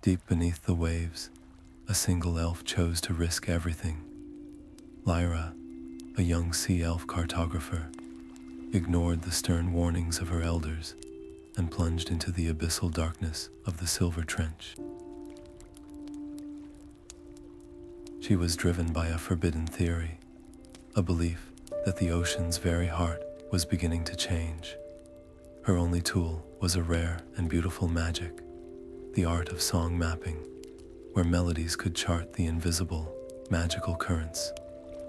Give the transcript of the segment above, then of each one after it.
Deep beneath the waves, a single elf chose to risk everything. Lyra, a young sea-elf cartographer, ignored the stern warnings of her elders and plunged into the abyssal darkness of the Silver Trench. She was driven by a forbidden theory, a belief that the ocean's very heart was beginning to change. Her only tool was a rare and beautiful magic, the art of song mapping, where melodies could chart the invisible, magical currents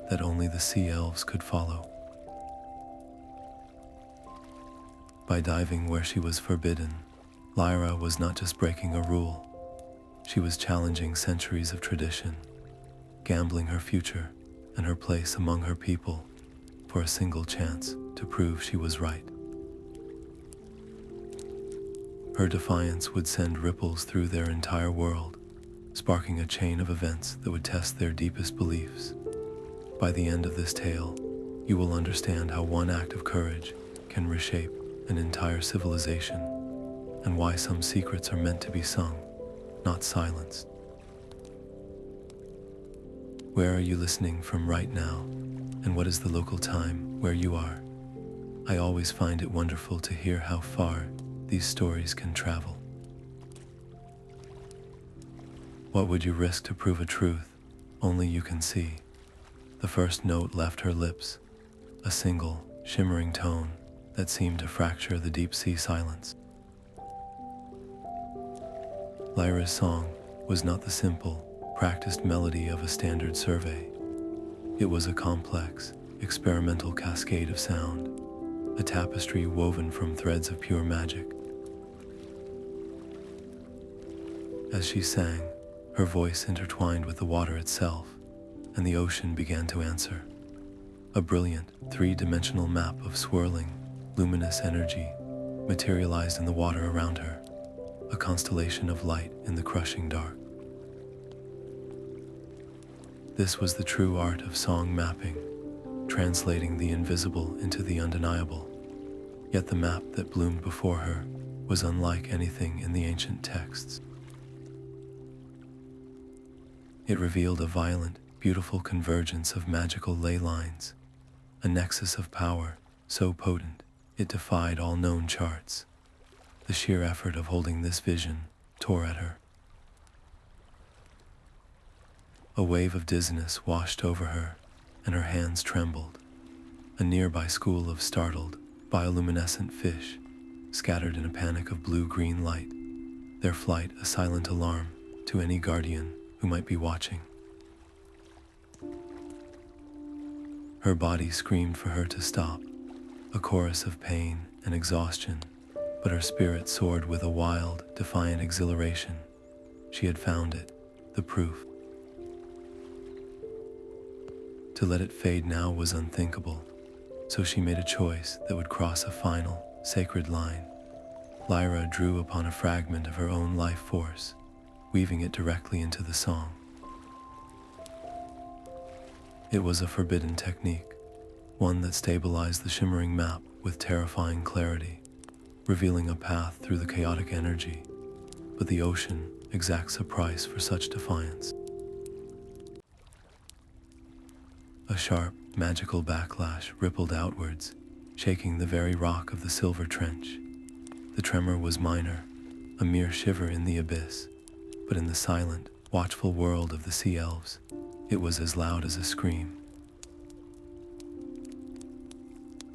that only the Sea-Elves could follow. By diving where she was forbidden, Lyra was not just breaking a rule, she was challenging centuries of tradition, gambling her future and her place among her people for a single chance to prove she was right. Her defiance would send ripples through their entire world, sparking a chain of events that would test their deepest beliefs. By the end of this tale, you will understand how one act of courage can reshape an entire civilization, and why some secrets are meant to be sung, not silenced. Where are you listening from right now, and what is the local time where you are? I always find it wonderful to hear how far these stories can travel. What would you risk to prove a truth only you can see? The first note left her lips, a single, shimmering tone that seemed to fracture the deep sea silence. Lyra's song was not the simple, practiced melody of a standard survey. It was a complex, experimental cascade of sound, a tapestry woven from threads of pure magic. As she sang, her voice intertwined with the water itself, and the ocean began to answer. A brilliant, three-dimensional map of swirling, luminous energy materialized in the water around her, a constellation of light in the crushing dark. This was the true art of song mapping, translating the invisible into the undeniable. Yet the map that bloomed before her was unlike anything in the ancient texts. It revealed a violent, beautiful convergence of magical ley lines, a nexus of power so potent it defied all known charts. The sheer effort of holding this vision tore at her. A wave of dizziness washed over her, and her hands trembled. A nearby school of startled, bioluminescent fish scattered in a panic of blue-green light, their flight a silent alarm to any guardian who might be watching. Her body screamed for her to stop, a chorus of pain and exhaustion, but her spirit soared with a wild, defiant exhilaration. She had found it, the proof. To let it fade now was unthinkable, so she made a choice that would cross a final, sacred line. Lyra drew upon a fragment of her own life force, weaving it directly into the song. It was a forbidden technique, one that stabilized the shimmering map with terrifying clarity, revealing a path through the chaotic energy, but the ocean exacts a price for such defiance. A sharp, magical backlash rippled outwards, shaking the very rock of the Silver Trench. The tremor was minor, a mere shiver in the abyss, but in the silent, watchful world of the Sea-Elves, it was as loud as a scream.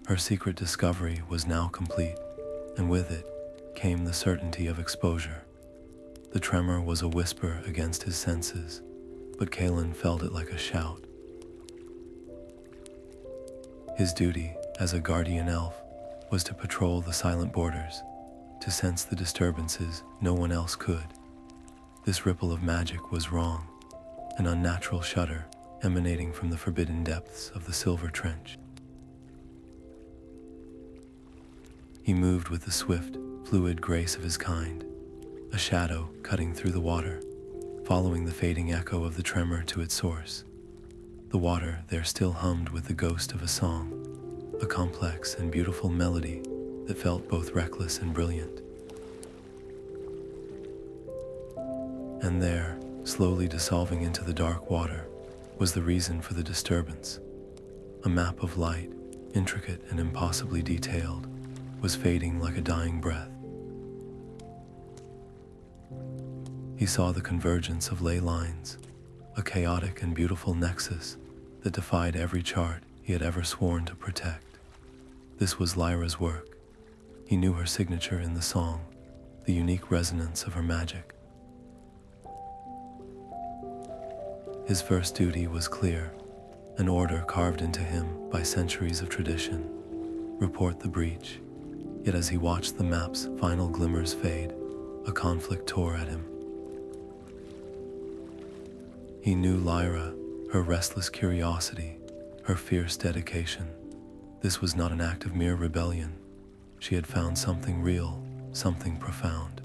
Her secret discovery was now complete, and with it came the certainty of exposure. The tremor was a whisper against his senses, but Kalin felt it like a shout. His duty as a guardian elf was to patrol the silent borders, to sense the disturbances no one else could. This ripple of magic was wrong, an unnatural shudder emanating from the forbidden depths of the Silver Trench. He moved with the swift, fluid grace of his kind, a shadow cutting through the water, following the fading echo of the tremor to its source. The water there still hummed with the ghost of a song, a complex and beautiful melody that felt both reckless and brilliant. And there, slowly dissolving into the dark water, was the reason for the disturbance. A map of light, intricate and impossibly detailed, was fading like a dying breath. He saw the convergence of ley lines, a chaotic and beautiful nexus that defied every chart he had ever sworn to protect. This was Lyra's work. He knew her signature in the song, the unique resonance of her magic. His first duty was clear, an order carved into him by centuries of tradition. Report the breach. Yet as he watched the map's final glimmers fade, a conflict tore at him. He knew Lyra, her restless curiosity, her fierce dedication. This was not an act of mere rebellion. She had found something real, something profound.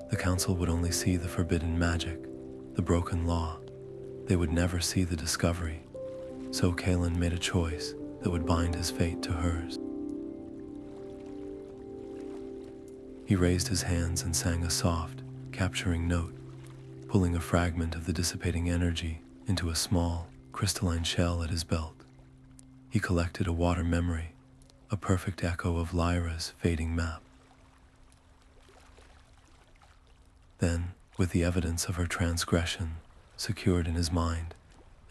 The council would only see the forbidden magic, the broken law. They would never see the discovery. So Kaelen made a choice that would bind his fate to hers. He raised his hands and sang a soft, capturing note, pulling a fragment of the dissipating energy into a small, crystalline shell at his belt. He collected a water memory, a perfect echo of Lyra's fading map. Then, with the evidence of her transgression secured in his mind,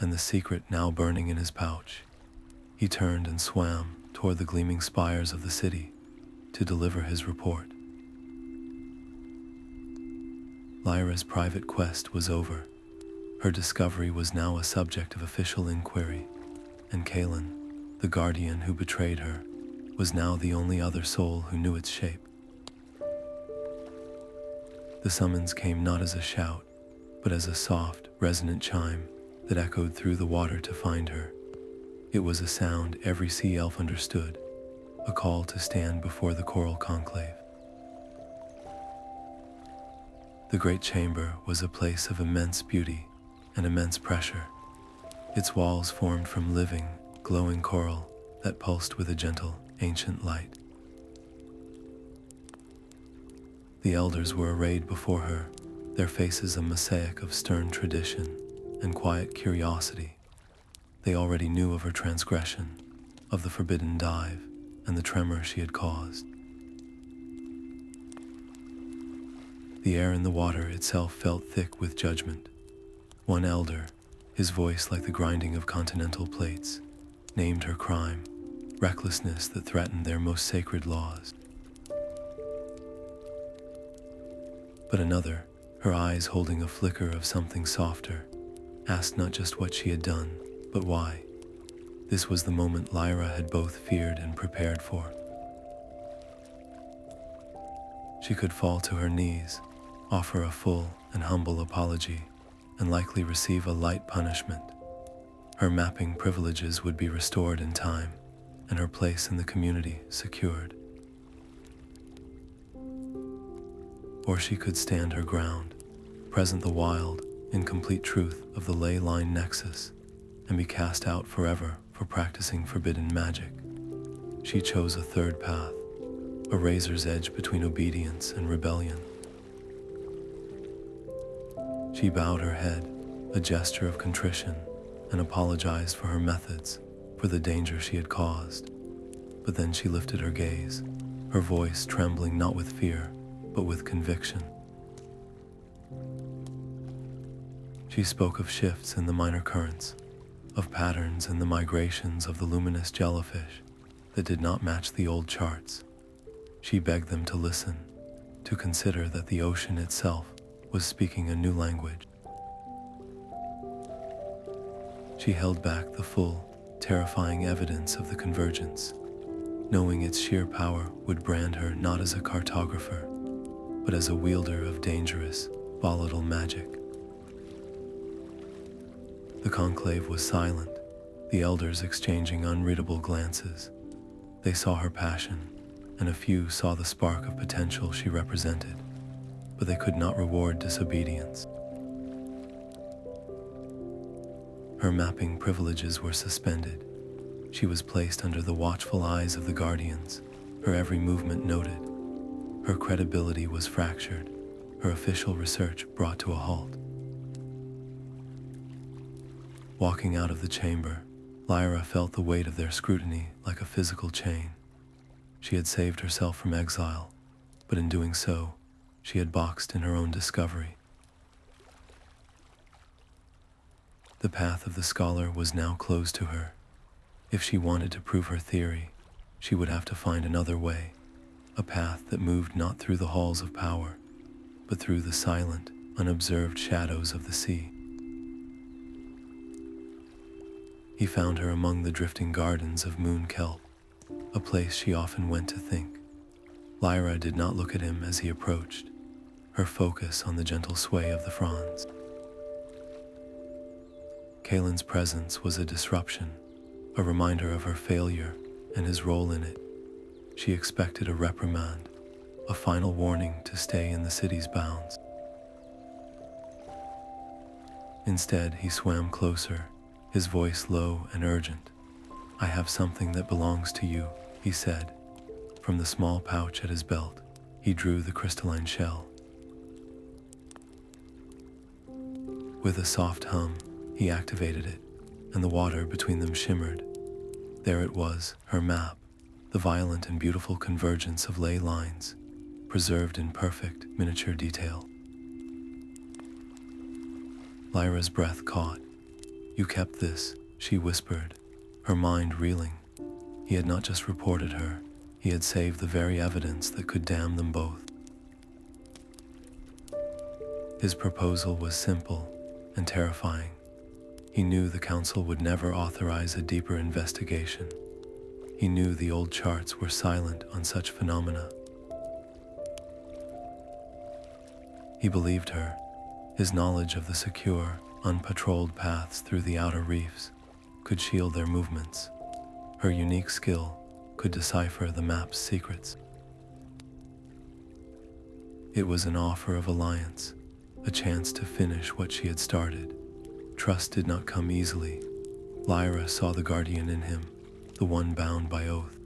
and the secret now burning in his pouch, he turned and swam toward the gleaming spires of the city to deliver his report. Lyra's private quest was over. Her discovery was now a subject of official inquiry, and Kalin, the guardian who betrayed her, was now the only other soul who knew its shape. The summons came not as a shout, but as a soft, resonant chime that echoed through the water to find her. It was a sound every Sea-Elf understood, a call to stand before the Coral Conclave. The great chamber was a place of immense beauty and immense pressure. Its walls formed from living, glowing coral that pulsed with a gentle, ancient light. The elders were arrayed before her, their faces a mosaic of stern tradition and quiet curiosity. They already knew of her transgression, of the forbidden dive, and the tremor she had caused. The air in the water itself felt thick with judgment. One elder, his voice like the grinding of continental plates, named her crime, recklessness that threatened their most sacred laws. But another, her eyes holding a flicker of something softer, asked not just what she had done, but why. This was the moment Lyra had both feared and prepared for. She could fall to her knees, offer a full and humble apology, and likely receive a light punishment. Her mapping privileges would be restored in time, and her place in the community secured. Or she could stand her ground, present the wild, incomplete truth of the ley line nexus, and be cast out forever for practicing forbidden magic. She chose a third path, a razor's edge between obedience and rebellion. She bowed her head, a gesture of contrition, and apologized for her methods, for the danger she had caused. But then she lifted her gaze, her voice trembling not with fear, but with conviction. She spoke of shifts in the minor currents, of patterns in the migrations of the luminous jellyfish that did not match the old charts. She begged them to listen, to consider that the ocean itself was speaking a new language. She held back the full, terrifying evidence of the convergence, knowing its sheer power would brand her not as a cartographer, but as a wielder of dangerous, volatile magic. The conclave was silent, the elders exchanging unreadable glances. They saw her passion, and a few saw the spark of potential she represented, but they could not reward disobedience. Her mapping privileges were suspended. She was placed under the watchful eyes of the guardians, her every movement noted. Her credibility was fractured, her official research brought to a halt. Walking out of the chamber, Lyra felt the weight of their scrutiny like a physical chain. She had saved herself from exile, but in doing so, she had boxed in her own discovery. The path of the scholar was now closed to her. If she wanted to prove her theory, she would have to find another way, a path that moved not through the halls of power, but through the silent, unobserved shadows of the sea. He found her among the drifting gardens of moon kelp, a place she often went to think. Lyra did not look at him as he approached, her focus on the gentle sway of the fronds. Kalen's presence was a disruption, a reminder of her failure and his role in it. She expected a reprimand, a final warning to stay in the city's bounds. Instead, he swam closer, his voice low and urgent. "I have something that belongs to you," he said. From the small pouch at his belt, he drew the crystalline shell. With a soft hum, he activated it, and the water between them shimmered. There it was, her map, the violent and beautiful convergence of ley lines, preserved in perfect miniature detail. Lyra's breath caught. "You kept this," she whispered, her mind reeling. He had not just reported her, he had saved the very evidence that could damn them both. His proposal was simple and terrifying. He knew the council would never authorize a deeper investigation. He knew the old charts were silent on such phenomena. He believed her. His knowledge of the secure, unpatrolled paths through the outer reefs could shield their movements. Her unique skill could decipher the map's secrets. It was an offer of alliance, a chance to finish what she had started. Trust did not come easily. Lyra saw the guardian in him, the one bound by oath.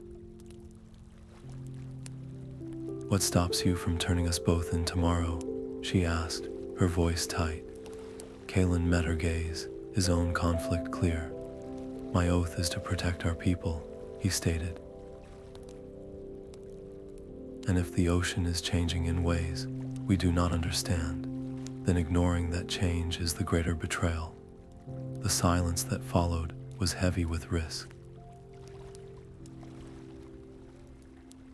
"What stops you from turning us both in tomorrow?" she asked, her voice tight. Kaelen met her gaze, his own conflict clear. "My oath is to protect our people," he stated. "And if the ocean is changing in ways we do not understand, then ignoring that change is the greater betrayal." The silence that followed was heavy with risk.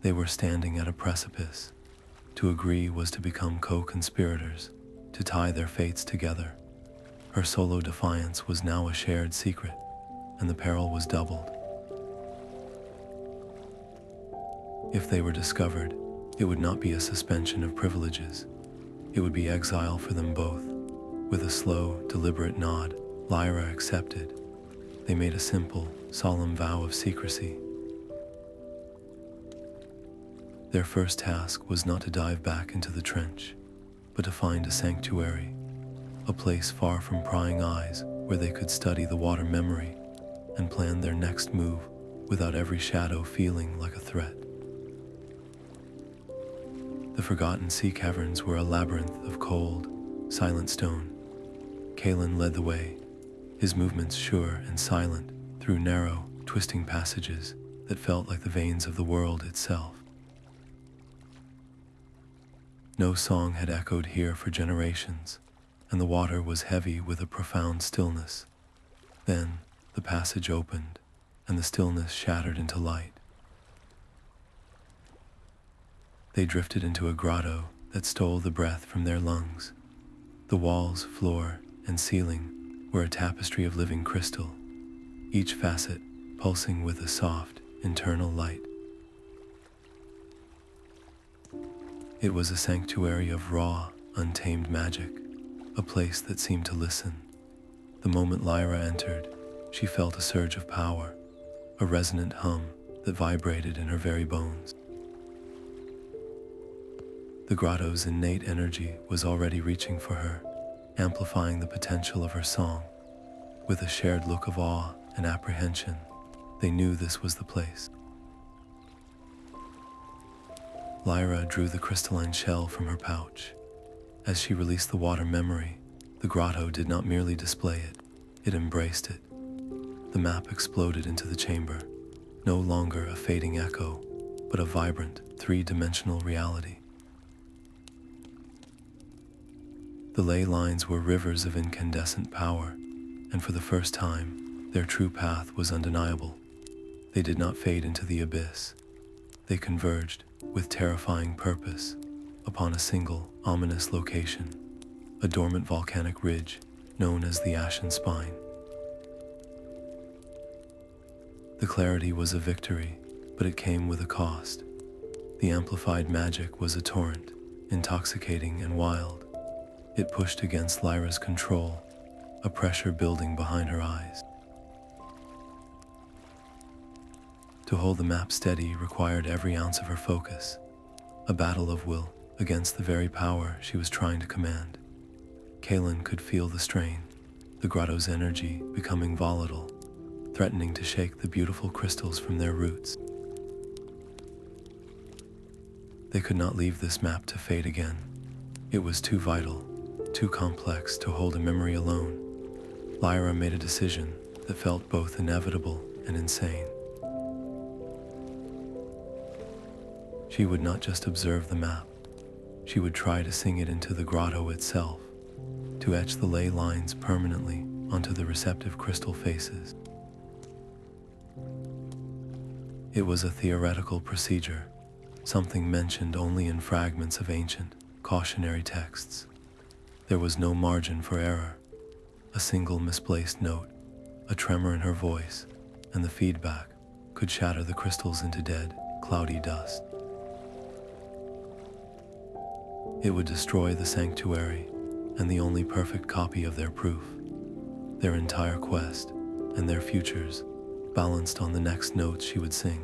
They were standing at a precipice. To agree was to become co-conspirators, to tie their fates together. Her solo defiance was now a shared secret, and the peril was doubled. If they were discovered, it would not be a suspension of privileges. It would be exile for them both. With a slow, deliberate nod, Lyra accepted. They made a simple, solemn vow of secrecy. Their first task was not to dive back into the trench, but to find a sanctuary, a place far from prying eyes where they could study the water memory and plan their next move without every shadow feeling like a threat. The forgotten sea caverns were a labyrinth of cold, silent stone. Kaelen led the way, his movements sure and silent through narrow, twisting passages that felt like the veins of the world itself. No song had echoed here for generations, and the water was heavy with a profound stillness. Then the passage opened, and the stillness shattered into light. They drifted into a grotto that stole the breath from their lungs. The walls, floor, and ceiling were a tapestry of living crystal, each facet pulsing with a soft, internal light. It was a sanctuary of raw, untamed magic, a place that seemed to listen. The moment Lyra entered, she felt a surge of power, a resonant hum that vibrated in her very bones. The grotto's innate energy was already reaching for her, amplifying the potential of her song. With a shared look of awe and apprehension, they knew this was the place. Lyra drew the crystalline shell from her pouch. As she released the water memory, the grotto did not merely display it, it embraced it. The map exploded into the chamber, no longer a fading echo, but a vibrant, three-dimensional reality. The ley lines were rivers of incandescent power, and for the first time, their true path was undeniable. They did not fade into the abyss. They converged, with terrifying purpose, upon a single, ominous location, a dormant volcanic ridge known as the Ashen Spine. The clarity was a victory, but it came with a cost. The amplified magic was a torrent, intoxicating and wild. It pushed against Lyra's control, a pressure building behind her eyes. To hold the map steady required every ounce of her focus, a battle of will against the very power she was trying to command. Kaelen could feel the strain, the grotto's energy becoming volatile, threatening to shake the beautiful crystals from their roots. They could not leave this map to fade again. It was too vital, too complex to hold a memory alone. Lyra made a decision that felt both inevitable and insane. She would not just observe the map, she would try to sing it into the grotto itself, to etch the ley lines permanently onto the receptive crystal faces. It was a theoretical procedure, something mentioned only in fragments of ancient, cautionary texts. There was no margin for error. A single misplaced note, a tremor in her voice, and the feedback could shatter the crystals into dead, cloudy dust. It would destroy the sanctuary and the only perfect copy of their proof. Their entire quest and their futures balanced on the next notes she would sing.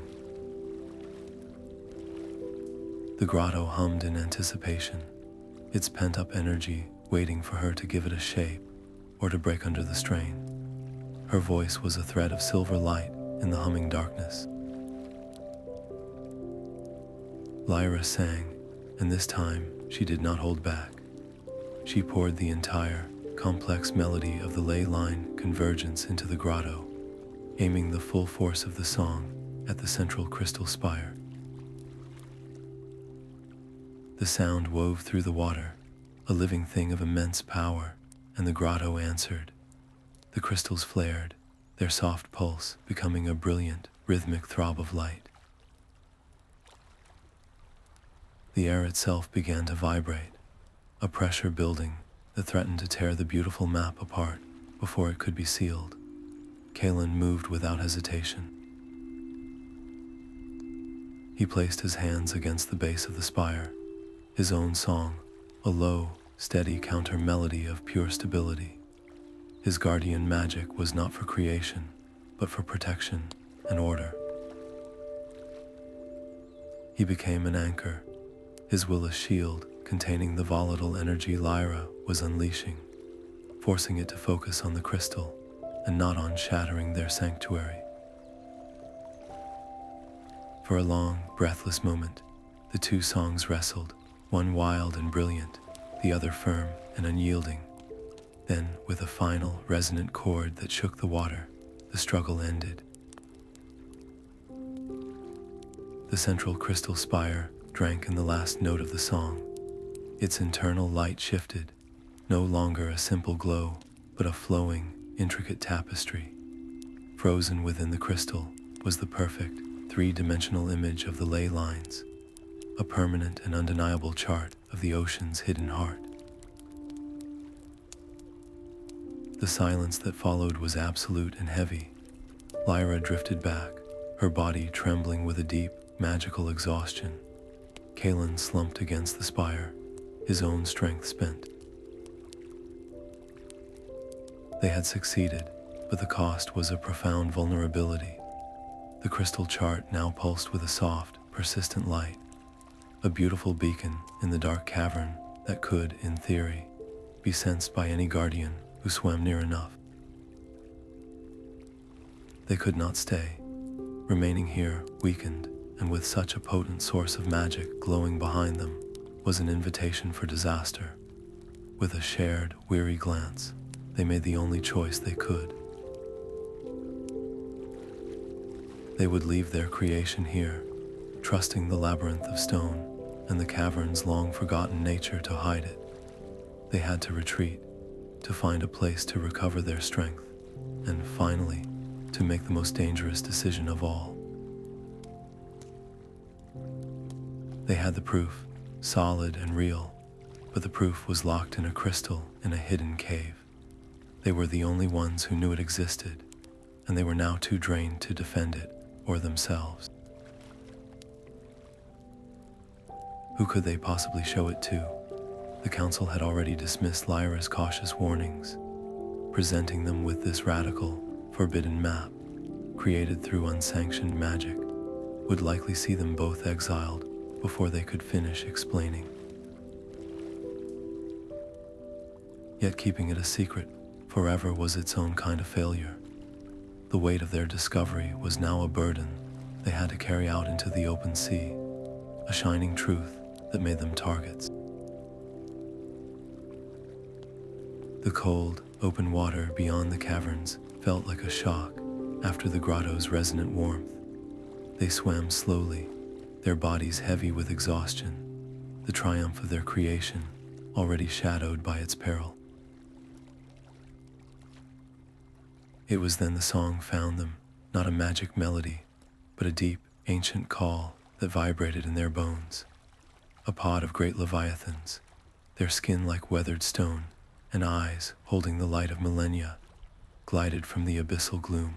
The grotto hummed in anticipation, its pent-up energy waiting for her to give it a shape or to break under the strain. Her voice was a thread of silver light in the humming darkness. Lyra sang, and this time she did not hold back. She poured the entire, complex melody of the ley line convergence into the grotto, aiming the full force of the song at the central crystal spire. The sound wove through the water, a living thing of immense power, and the grotto answered. The crystals flared, their soft pulse becoming a brilliant, rhythmic throb of light. The air itself began to vibrate, a pressure building that threatened to tear the beautiful map apart before it could be sealed. Kaelen moved without hesitation. He placed his hands against the base of the spire, his own song, a low, steady counter-melody of pure stability. His guardian magic was not for creation, but for protection and order. He became an anchor, his will a shield containing the volatile energy Lyra was unleashing, forcing it to focus on the crystal and not on shattering their sanctuary. For a long, breathless moment, the two songs wrestled, one wild and brilliant, the other firm and unyielding. Then, with a final, resonant chord that shook the water, the struggle ended. The central crystal spire drank in the last note of the song. Its internal light shifted, no longer a simple glow, but a flowing, intricate tapestry. Frozen within the crystal was the perfect, three-dimensional image of the ley lines, a permanent and undeniable chart of the ocean's hidden heart. The silence that followed was absolute and heavy. Lyra drifted back, her body trembling with a deep, magical exhaustion. Kaelen slumped against the spire, his own strength spent. They had succeeded, but the cost was a profound vulnerability. The crystal chart now pulsed with a soft, persistent light, a beautiful beacon in the dark cavern that could, in theory, be sensed by any guardian who swam near enough. They could not stay, remaining here weakened and with such a potent source of magic glowing behind them, was an invitation for disaster. With a shared, weary glance, they made the only choice they could. They would leave their creation here, trusting the labyrinth of stone and the cavern's long-forgotten nature to hide it. They had to retreat, to find a place to recover their strength, and finally, to make the most dangerous decision of all. They had the proof, solid and real, but the proof was locked in a crystal in a hidden cave. They were the only ones who knew it existed, and they were now too drained to defend it or themselves. Who could they possibly show it to? The council had already dismissed Lyra's cautious warnings. Presenting them with this radical, forbidden map, created through unsanctioned magic, would likely see them both exiled before they could finish explaining. Yet keeping it a secret forever was its own kind of failure. The weight of their discovery was now a burden they had to carry out into the open sea, a shining truth that made them targets. The cold, open water beyond the caverns felt like a shock after the grotto's resonant warmth. They swam slowly, their bodies heavy with exhaustion, the triumph of their creation already shadowed by its peril. It was then the song found them, not a magic melody, but a deep, ancient call that vibrated in their bones. A pod of great Leviathans, their skin like weathered stone, and eyes holding the light of millennia, glided from the abyssal gloom.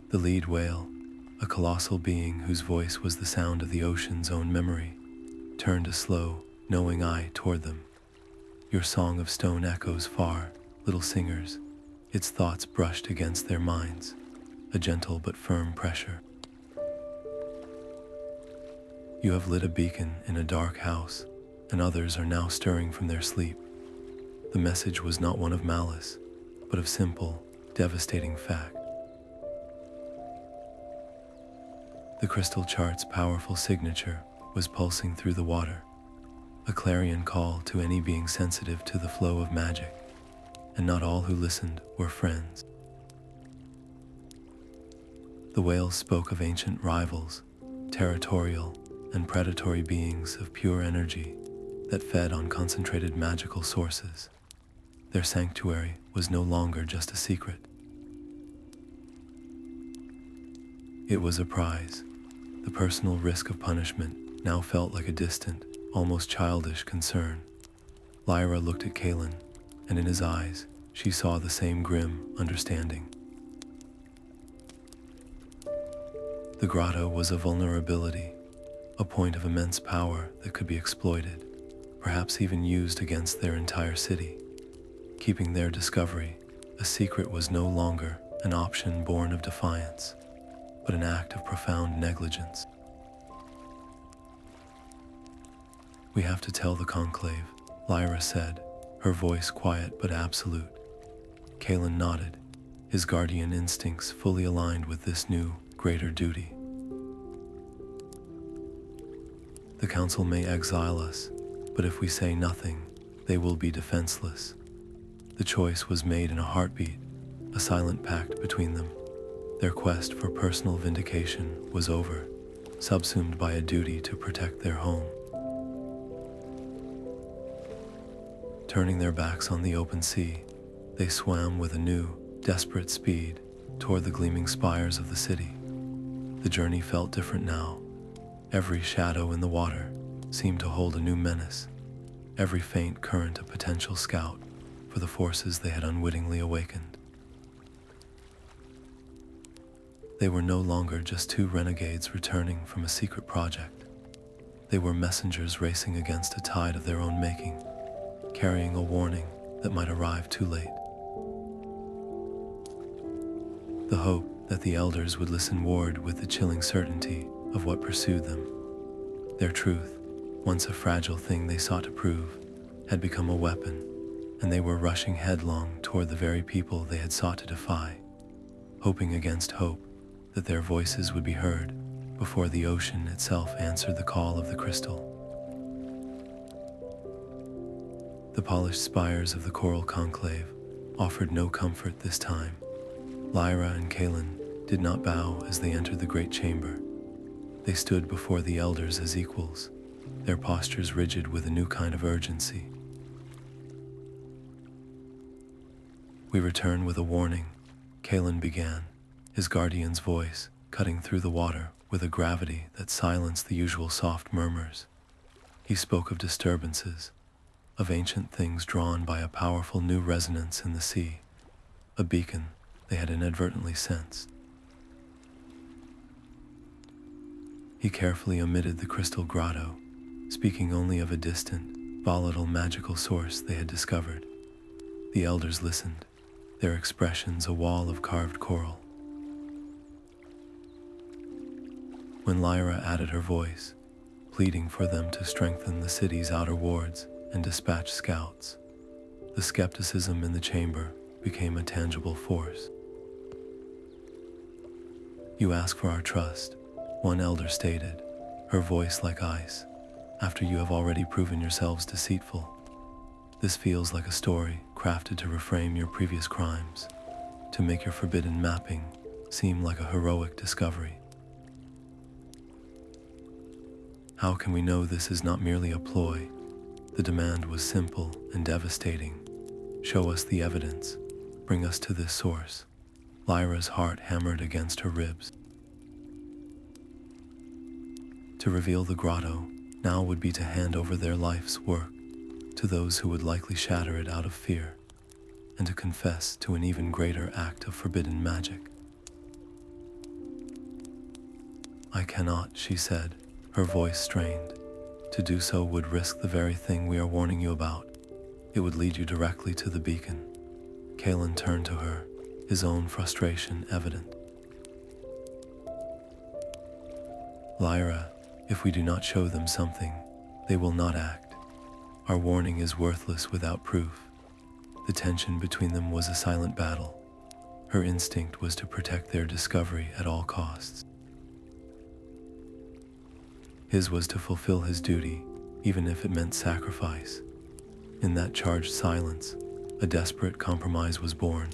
The lead whale, a colossal being whose voice was the sound of the ocean's own memory, turned a slow, knowing eye toward them. Your song of stone echoes far, little singers, its thoughts brushed against their minds, a gentle but firm pressure. You have lit a beacon in a dark house, and others are now stirring from their sleep. The message was not one of malice, but of simple, devastating fact. The crystal chart's powerful signature was pulsing through the water, a clarion call to any being sensitive to the flow of magic, and not all who listened were friends. The whales spoke of ancient rivals, territorial and predatory beings of pure energy that fed on concentrated magical sources. Their sanctuary was no longer just a secret. It was a prize. The personal risk of punishment now felt like a distant, almost childish concern. Lyra looked at Kalin, and in his eyes, she saw the same grim understanding. The grotto was a vulnerability, a point of immense power that could be exploited, perhaps even used against their entire city. Keeping their discovery a secret was no longer an option born of defiance, but an act of profound negligence. "We have to tell the Conclave," Lyra said, her voice quiet but absolute. Kaelen nodded, his guardian instincts fully aligned with this new, greater duty. "The Council may exile us, but if we say nothing, they will be defenseless." The choice was made in a heartbeat, a silent pact between them. Their quest for personal vindication was over, subsumed by a duty to protect their home. Turning their backs on the open sea, they swam with a new, desperate speed toward the gleaming spires of the city. The journey felt different now. Every shadow in the water seemed to hold a new menace, every faint current a potential scout for the forces they had unwittingly awakened. They were no longer just two renegades returning from a secret project. They were messengers racing against a tide of their own making, carrying a warning that might arrive too late. The hope that the elders would listen warred with the chilling certainty of what pursued them. Their truth, once a fragile thing they sought to prove, had become a weapon, and they were rushing headlong toward the very people they had sought to defy. Hoping against hope, that their voices would be heard before the ocean itself answered the call of the crystal. The polished spires of the coral conclave offered no comfort this time. Lyra and Kaelen did not bow as they entered the great chamber. They stood before the elders as equals, their postures rigid with a new kind of urgency. "We return with a warning," Kaelen began, his guardian's voice cutting through the water with a gravity that silenced the usual soft murmurs. He spoke of disturbances, of ancient things drawn by a powerful new resonance in the sea, a beacon they had inadvertently sensed. He carefully omitted the crystal grotto, speaking only of a distant, volatile magical source they had discovered. The elders listened, their expressions a wall of carved coral. When Lyra added her voice, pleading for them to strengthen the city's outer wards and dispatch scouts, the skepticism in the chamber became a tangible force. "You ask for our trust," one elder stated, her voice like ice, "after you have already proven yourselves deceitful. This feels like a story crafted to reframe your previous crimes, to make your forbidden mapping seem like a heroic discovery. How can we know this is not merely a ploy?" The demand was simple and devastating. "Show us the evidence. Bring us to this source." Lyra's heart hammered against her ribs. To reveal the grotto now would be to hand over their life's work to those who would likely shatter it out of fear, and to confess to an even greater act of forbidden magic. "I cannot," she said, her voice strained. "To do so would risk the very thing we are warning you about. It would lead you directly to the beacon." Kaelen turned to her, his own frustration evident. "Lyra, if we do not show them something, they will not act. Our warning is worthless without proof." The tension between them was a silent battle. Her instinct was to protect their discovery at all costs. His was to fulfill his duty, even if it meant sacrifice. In that charged silence, a desperate compromise was born.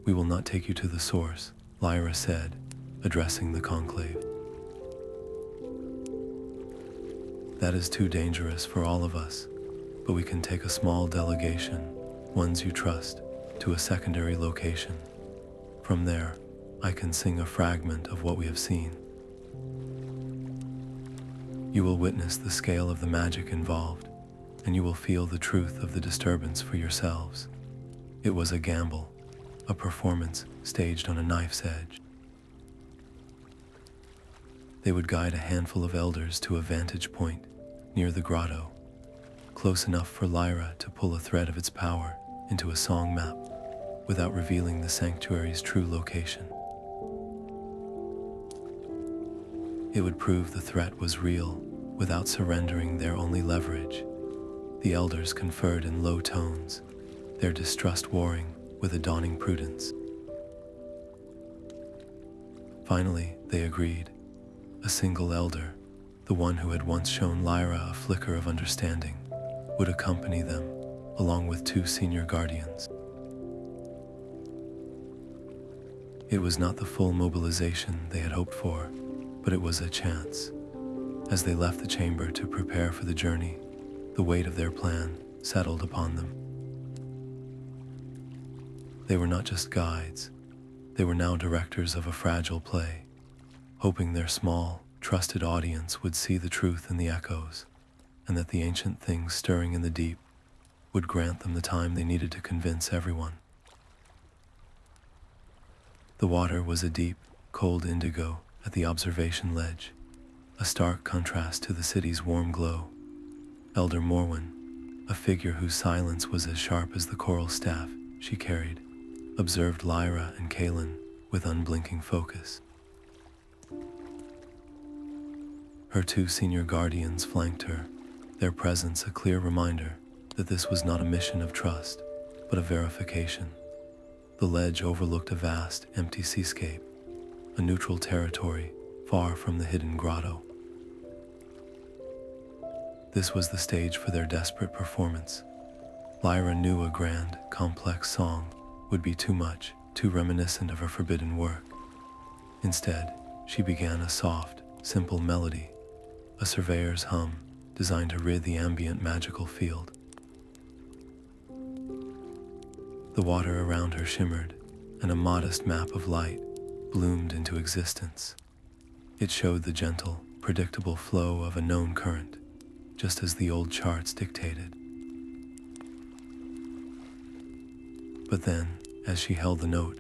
"We will not take you to the source," Lyra said, addressing the conclave. "That is too dangerous for all of us, but we can take a small delegation, ones you trust, to a secondary location. From there, I can sing a fragment of what we have seen. You will witness the scale of the magic involved, and you will feel the truth of the disturbance for yourselves." It was a gamble, a performance staged on a knife's edge. They would guide a handful of elders to a vantage point near the grotto, close enough for Lyra to pull a thread of its power into a song map without revealing the sanctuary's true location. It would prove the threat was real without surrendering their only leverage. The elders conferred in low tones, their distrust warring with a dawning prudence. Finally, they agreed. A single elder, the one who had once shown Lyra a flicker of understanding, would accompany them, along with 2 senior guardians. It was not the full mobilization they had hoped for, but it was a chance. As they left the chamber to prepare for the journey, the weight of their plan settled upon them. They were not just guides, they were now directors of a fragile play, hoping their small, trusted audience would see the truth in the echoes, and that the ancient things stirring in the deep would grant them the time they needed to convince everyone. The water was a deep, cold indigo at the observation ledge, a stark contrast to the city's warm glow. Elder Morwen, a figure whose silence was as sharp as the coral staff she carried, observed Lyra and Kaelen with unblinking focus. Her 2 senior guardians flanked her, their presence a clear reminder that this was not a mission of trust, but a verification. The ledge overlooked a vast, empty seascape, a neutral territory far from the hidden grotto. This was the stage for their desperate performance. Lyra knew a grand, complex song would be too much, too reminiscent of her forbidden work. Instead, she began a soft, simple melody, a surveyor's hum designed to rid the ambient magical field. The water around her shimmered, and a modest map of light bloomed into existence. It showed the gentle, predictable flow of a known current, just as the old charts dictated. But then, as she held the note,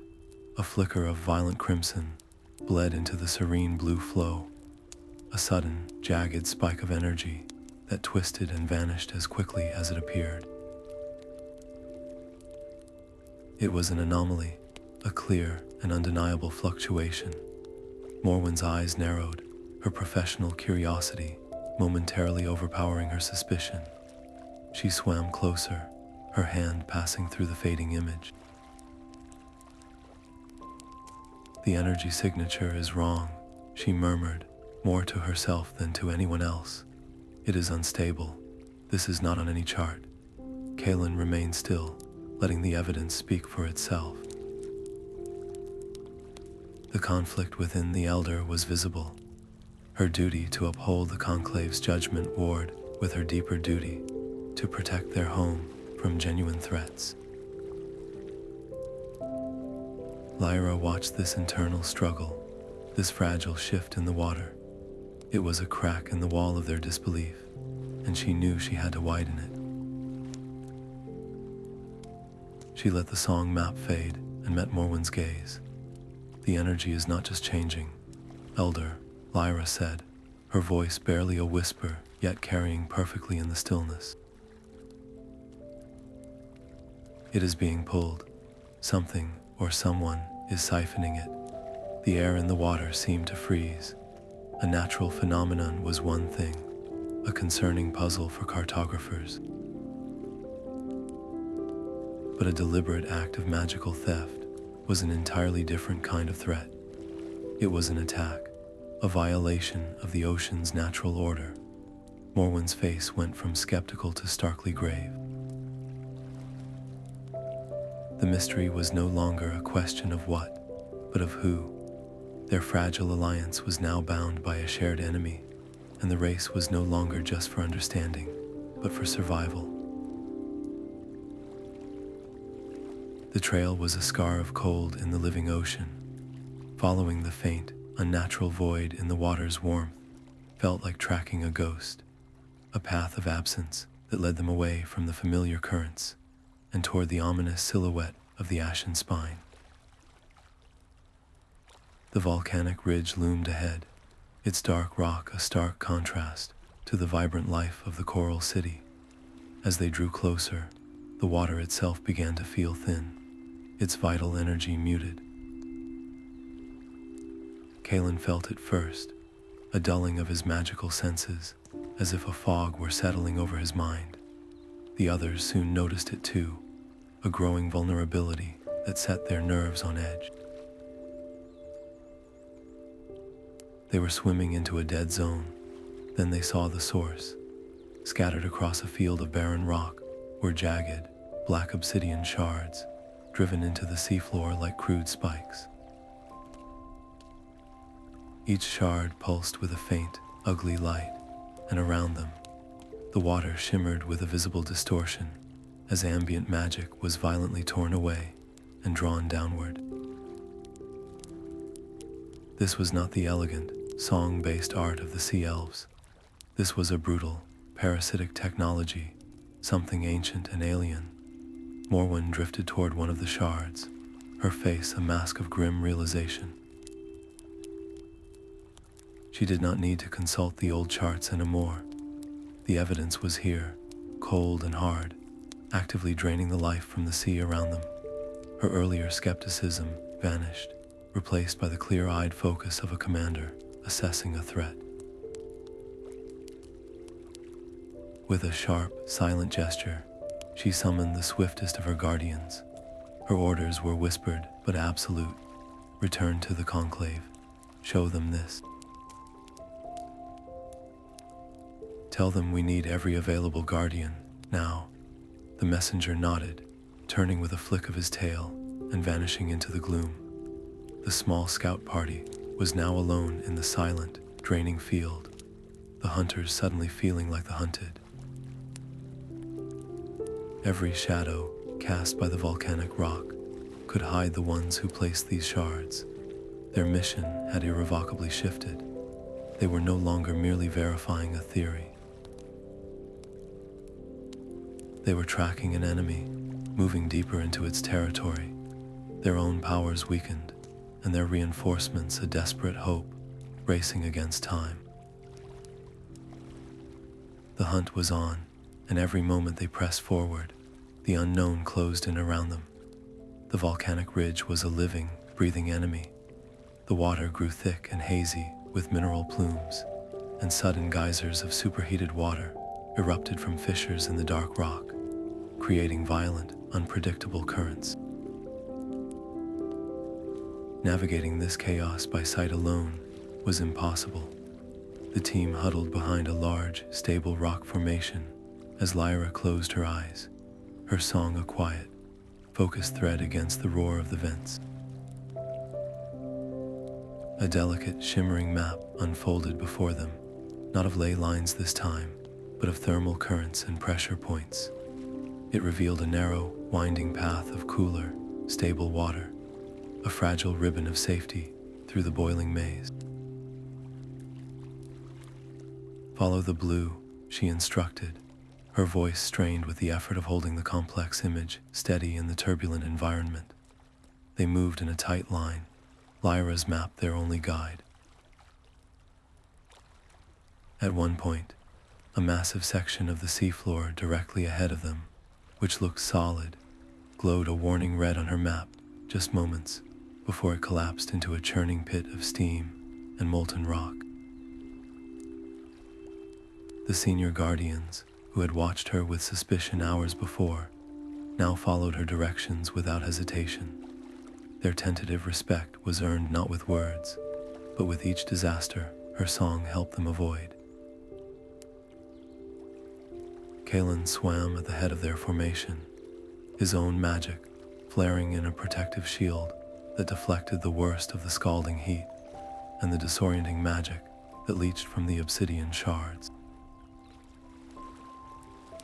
a flicker of violent crimson bled into the serene blue flow, a sudden, jagged spike of energy that twisted and vanished as quickly as it appeared. It was an anomaly, a clear and undeniable fluctuation. Morwen's eyes narrowed, her professional curiosity momentarily overpowering her suspicion. She swam closer, her hand passing through the fading image. "The energy signature is wrong," she murmured, more to herself than to anyone else. "It is unstable. This is not on any chart." Kaelen remained still, letting the evidence speak for itself. The conflict within the Elder was visible. Her duty to uphold the Conclave's judgment warred with her deeper duty to protect their home from genuine threats. Lyra watched this internal struggle, this fragile shift in the water. It was a crack in the wall of their disbelief, and she knew she had to widen it. She let the song map fade and met Morwen's gaze. "The energy is not just changing, Elder," Lyra said, her voice barely a whisper, yet carrying perfectly in the stillness. "It is being pulled. Something or someone is siphoning it." The air in the water seemed to freeze. A natural phenomenon was one thing, a concerning puzzle for cartographers. But a deliberate act of magical theft was an entirely different kind of threat. It was an attack, a violation of the ocean's natural order. Morwen's face went from skeptical to starkly grave. The mystery was no longer a question of what, but of who. Their fragile alliance was now bound by a shared enemy, and the race was no longer just for understanding, but for survival. The trail was a scar of cold in the living ocean. Following the faint, unnatural void in the water's warmth felt like tracking a ghost, a path of absence that led them away from the familiar currents and toward the ominous silhouette of the ashen spine. The volcanic ridge loomed ahead, its dark rock a stark contrast to the vibrant life of the coral city. As they drew closer, the water itself began to feel thin, its vital energy muted. Kaelen felt it first, a dulling of his magical senses, as if a fog were settling over his mind. The others soon noticed it too, a growing vulnerability that set their nerves on edge. They were swimming into a dead zone. Then they saw the source. Scattered across a field of barren rock were jagged, black obsidian shards, driven into the seafloor like crude spikes. Each shard pulsed with a faint, ugly light, and around them, the water shimmered with a visible distortion as ambient magic was violently torn away and drawn downward. This was not the elegant, song-based art of the Sea-Elves. This was a brutal, parasitic technology, something ancient and alien. Morwen drifted toward one of the shards, her face a mask of grim realization. She did not need to consult the old charts anymore. The evidence was here, cold and hard, actively draining the life from the sea around them. Her earlier skepticism vanished, replaced by the clear-eyed focus of a commander assessing a threat. With a sharp, silent gesture, she summoned the swiftest of her guardians. Her orders were whispered but absolute. Return to the Conclave, Show them this. Tell them we need every available guardian, now. The messenger nodded, turning with a flick of his tail and vanishing into the gloom. The small scout party was now alone in the silent, draining field, the hunters suddenly feeling like the hunted. Every shadow cast by the volcanic rock could hide the ones who placed these shards. Their mission had irrevocably shifted. They were no longer merely verifying a theory. They were tracking an enemy, moving deeper into its territory. Their own powers weakened, and their reinforcements a desperate hope, racing against time. The hunt was on, and every moment they pressed forward, the unknown closed in around them. The volcanic ridge was a living, breathing enemy. The water grew thick and hazy with mineral plumes, and sudden geysers of superheated water erupted from fissures in the dark rock, creating violent, unpredictable currents. Navigating this chaos by sight alone was impossible. The team huddled behind a large, stable rock formation as Lyra closed her eyes, her song a quiet, focused thread against the roar of the vents. A delicate, shimmering map unfolded before them, not of ley lines this time, but of thermal currents and pressure points. It revealed a narrow, winding path of cooler, stable water, a fragile ribbon of safety through the boiling maze. Follow the blue, she instructed, her voice strained with the effort of holding the complex image steady in the turbulent environment. They moved in a tight line, Lyra's map their only guide. At one point, a massive section of the seafloor directly ahead of them, which looked solid, glowed a warning red on her map just moments before it collapsed into a churning pit of steam and molten rock. The senior guardians, who had watched her with suspicion hours before, now followed her directions without hesitation. Their tentative respect was earned not with words, but with each disaster her song helped them avoid. Kalin swam at the head of their formation, his own magic flaring in a protective shield that deflected the worst of the scalding heat and the disorienting magic that leached from the obsidian shards.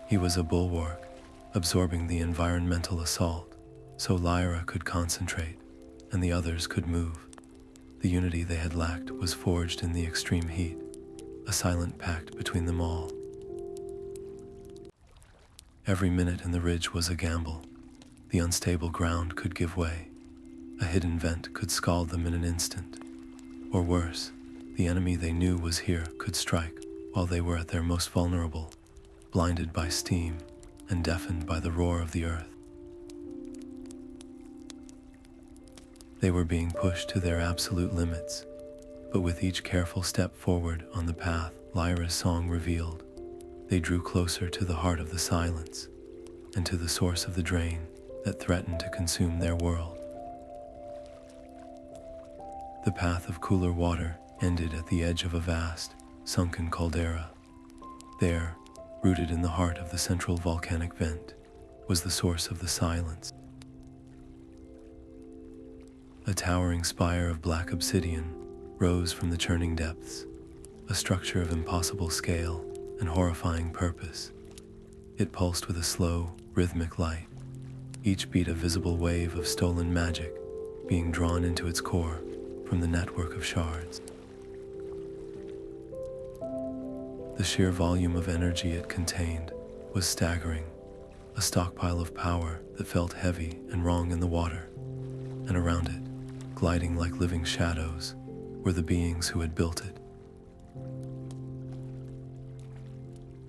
He was a bulwark, absorbing the environmental assault, so Lyra could concentrate and the others could move. The unity they had lacked was forged in the extreme heat, a silent pact between them all. Every minute in the ridge was a gamble. The unstable ground could give way. A hidden vent could scald them in an instant. Or worse, the enemy they knew was here could strike while they were at their most vulnerable, blinded by steam and deafened by the roar of the earth. They were being pushed to their absolute limits, but with each careful step forward on the path Lyra's song revealed, they drew closer to the heart of the silence and to the source of the drain that threatened to consume their world. The path of cooler water ended at the edge of a vast, sunken caldera. There, rooted in the heart of the central volcanic vent, was the source of the silence. A towering spire of black obsidian rose from the churning depths, a structure of impossible scale and horrifying purpose. It pulsed with a slow, rhythmic light, each beat a visible wave of stolen magic being drawn into its core from the network of shards. The sheer volume of energy it contained was staggering, a stockpile of power that felt heavy and wrong in the water, and around it, gliding like living shadows, were the beings who had built it.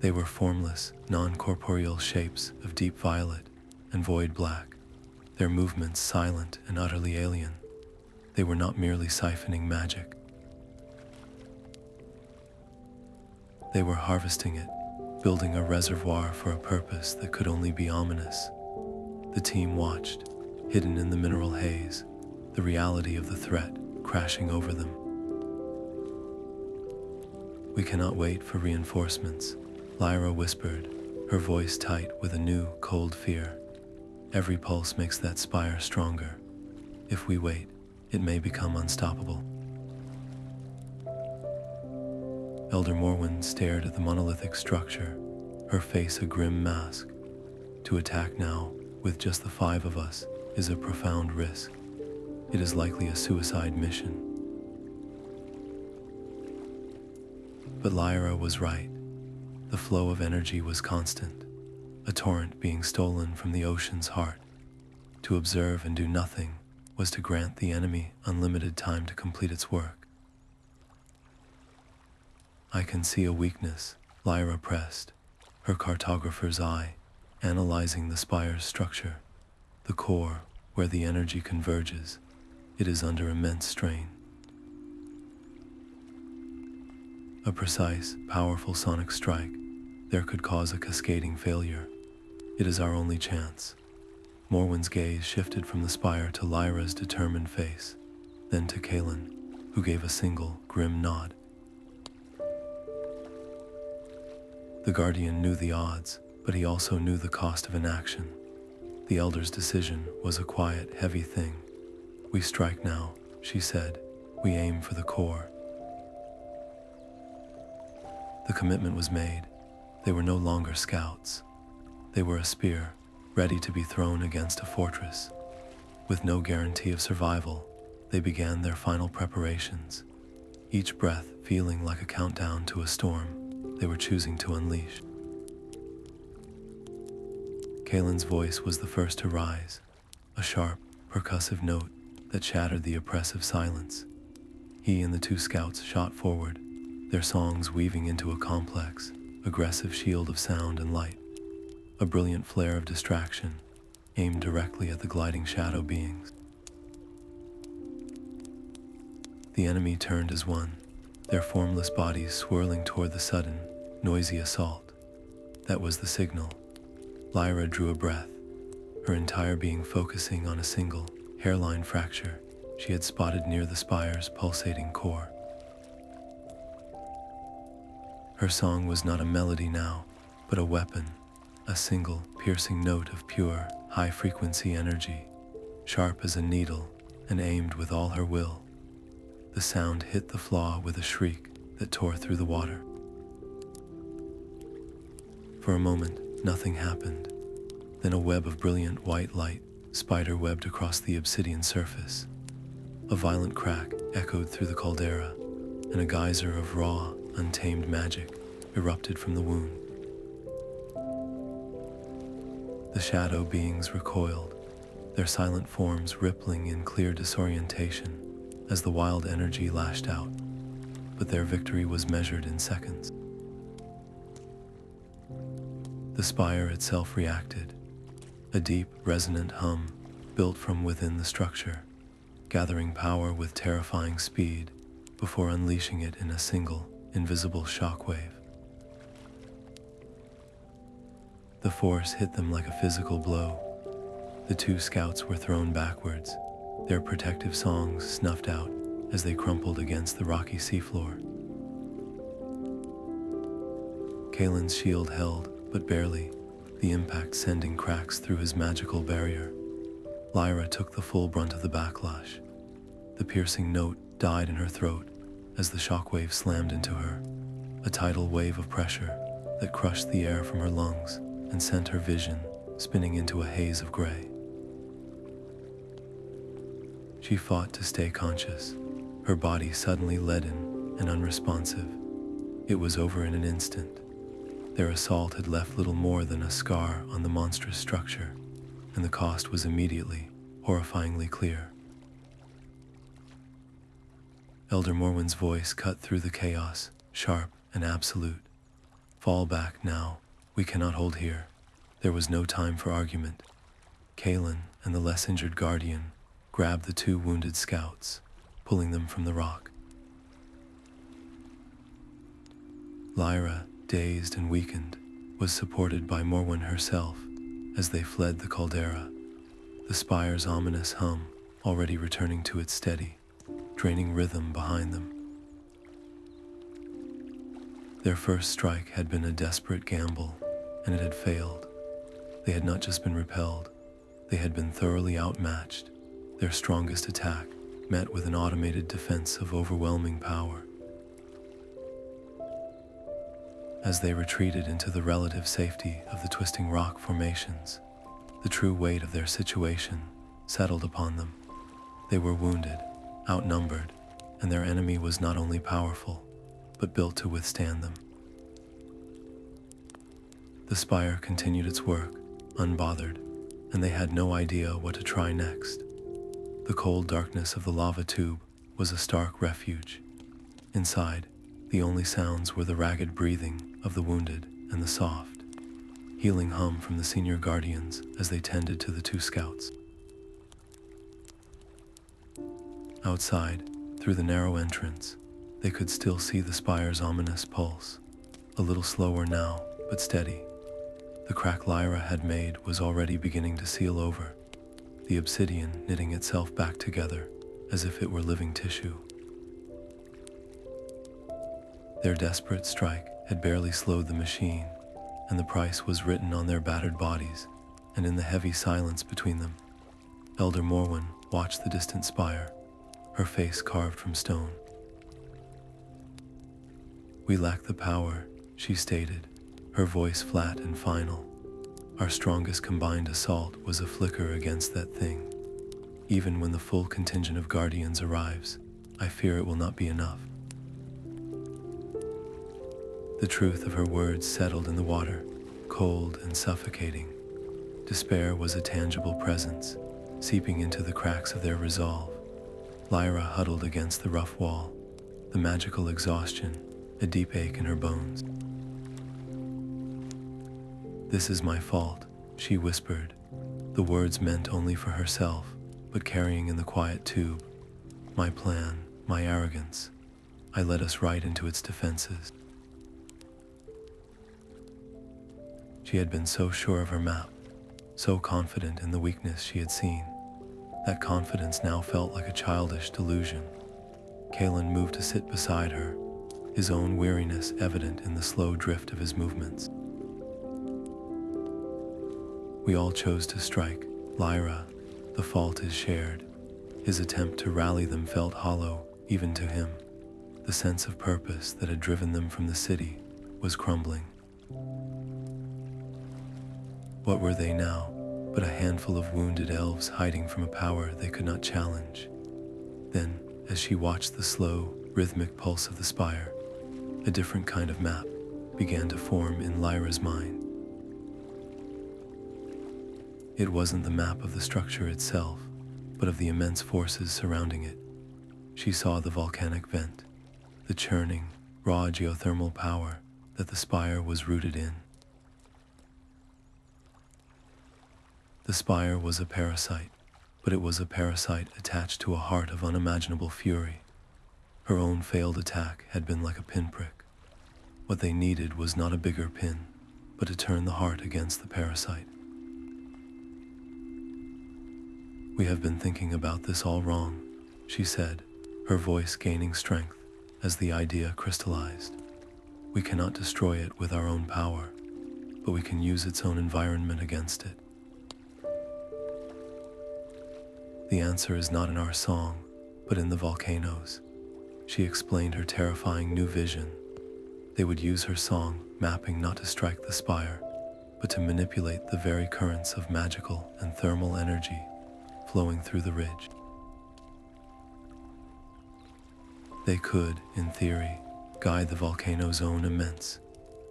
They were formless, non-corporeal shapes of deep violet and void black, their movements silent and utterly alien. They were not merely siphoning magic. They were harvesting it, building a reservoir for a purpose that could only be ominous. The team watched, hidden in the mineral haze, the reality of the threat crashing over them. We cannot wait for reinforcements, Lyra whispered, her voice tight with a new, cold fear. Every pulse makes that spire stronger. If we wait, it may become unstoppable. Elder Morwen stared at the monolithic structure, her face a grim mask. To attack now, with just the 5 of us, is a profound risk. It is likely a suicide mission. But Lyra was right. The flow of energy was constant, a torrent being stolen from the ocean's heart. To observe and do nothing was to grant the enemy unlimited time to complete its work. I can see a weakness, Lyra pressed, her cartographer's eye, analyzing the spire's structure. The core, where the energy converges, it is under immense strain. A precise, powerful sonic strike there could cause a cascading failure. It is our only chance. Morwen's gaze shifted from the spire to Lyra's determined face, then to Kaelen, who gave a single, grim nod. The Guardian knew the odds, but he also knew the cost of inaction. The Elder's decision was a quiet, heavy thing. We strike now, she said. We aim for the core. The commitment was made. They were no longer scouts. They were a spear, ready to be thrown against a fortress. With no guarantee of survival, they began their final preparations, each breath feeling like a countdown to a storm they were choosing to unleash. Kaelin's voice was the first to rise, a sharp, percussive note that shattered the oppressive silence. He and the 2 scouts shot forward, their songs weaving into a complex, aggressive shield of sound and light. A brilliant flare of distraction, aimed directly at the gliding shadow beings. The enemy turned as one, their formless bodies swirling toward the sudden, noisy assault. That was the signal. Lyra drew a breath, her entire being focusing on a single, hairline fracture she had spotted near the spire's pulsating core. Her song was not a melody now, but a weapon, a single, piercing note of pure, high-frequency energy, sharp as a needle and aimed with all her will. The sound hit the flaw with a shriek that tore through the water. For a moment, nothing happened. Then a web of brilliant white light spider-webbed across the obsidian surface. A violent crack echoed through the caldera, and a geyser of raw, untamed magic erupted from the wound. The shadow beings recoiled, their silent forms rippling in clear disorientation as the wild energy lashed out, but their victory was measured in seconds. The spire itself reacted, a deep, resonant hum built from within the structure, gathering power with terrifying speed before unleashing it in a single, invisible shockwave. The force hit them like a physical blow. The 2 scouts were thrown backwards, their protective songs snuffed out as they crumpled against the rocky seafloor. Kaelin's shield held, but barely, the impact sending cracks through his magical barrier. Lyra took the full brunt of the backlash. The piercing note died in her throat as the shockwave slammed into her, a tidal wave of pressure that crushed the air from her lungs and sent her vision spinning into a haze of gray. She fought to stay conscious, her body suddenly leaden and unresponsive. It was over in an instant. Their assault had left little more than a scar on the monstrous structure, and the cost was immediately, horrifyingly clear. Elder Morwen's voice cut through the chaos, sharp and absolute. Fall back now. We cannot hold here. There was no time for argument. Kaelen and the less injured Guardian grabbed the 2 wounded scouts, pulling them from the rock. Lyra, dazed and weakened, was supported by Morwen herself as they fled the caldera, the spire's ominous hum already returning to its steady, draining rhythm behind them. Their first strike had been a desperate gamble, and it had failed. They had not just been repelled, they had been thoroughly outmatched, their strongest attack met with an automated defense of overwhelming power. As they retreated into the relative safety of the twisting rock formations, the true weight of their situation settled upon them. They were wounded, outnumbered, and their enemy was not only powerful, but built to withstand them. The spire continued its work, unbothered, and they had no idea what to try next. The cold darkness of the lava tube was a stark refuge. Inside, the only sounds were the ragged breathing of the wounded and the soft, healing hum from the senior guardians as they tended to the 2 scouts. Outside, through the narrow entrance, they could still see the spire's ominous pulse, a little slower now, but steady. The crack Lyra had made was already beginning to seal over, the obsidian knitting itself back together as if it were living tissue. Their desperate strike had barely slowed the machine, and the price was written on their battered bodies, and in the heavy silence between them, Elder Morwen watched the distant spire, her face carved from stone. "We lack the power," she stated, her voice flat and final. "Our strongest combined assault was a flicker against that thing. Even when the full contingent of guardians arrives, I fear it will not be enough." The truth of her words settled in the water, cold and suffocating. Despair was a tangible presence, seeping into the cracks of their resolve. Lyra huddled against the rough wall, the magical exhaustion, a deep ache in her bones. "This is my fault," she whispered, the words meant only for herself, but carrying in the quiet tube. "My plan, my arrogance. I led us right into its defenses." She had been so sure of her map, so confident in the weakness she had seen. That confidence now felt like a childish delusion. Kaelen moved to sit beside her, his own weariness evident in the slow drift of his movements. "We all chose to strike, Lyra. The fault is shared." His attempt to rally them felt hollow, even to him. The sense of purpose that had driven them from the city was crumbling. What were they now but a handful of wounded elves hiding from a power they could not challenge? Then, as she watched the slow, rhythmic pulse of the spire, a different kind of map began to form in Lyra's mind. It wasn't the map of the structure itself, but of the immense forces surrounding it. She saw the volcanic vent, the churning, raw geothermal power that the spire was rooted in. The spire was a parasite, but it was a parasite attached to a heart of unimaginable fury. Her own failed attack had been like a pinprick. What they needed was not a bigger pin, but to turn the heart against the parasite. "We have been thinking about this all wrong," she said, her voice gaining strength as the idea crystallized. "We cannot destroy it with our own power, but we can use its own environment against it. The answer is not in our song, but in the volcanoes." She explained her terrifying new vision. They would use her song mapping not to strike the spire, but to manipulate the very currents of magical and thermal energy flowing through the ridge. They could, in theory, guide the volcano's own immense,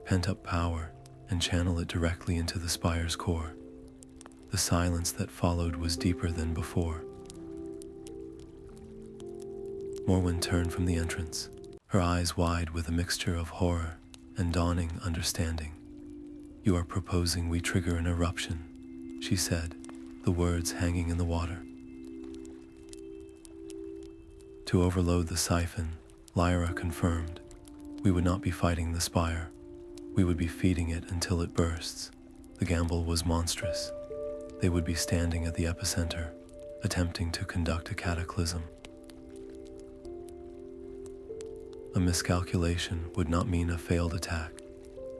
pent-up power and channel it directly into the spire's core. The silence that followed was deeper than before. Morwen turned from the entrance, her eyes wide with a mixture of horror and dawning understanding. "You are proposing we trigger an eruption," she said, the words hanging in the water. "To overload the siphon," Lyra confirmed. "We would not be fighting the spire. We would be feeding it until it bursts." The gamble was monstrous. They would be standing at the epicenter, attempting to conduct a cataclysm. A miscalculation would not mean a failed attack.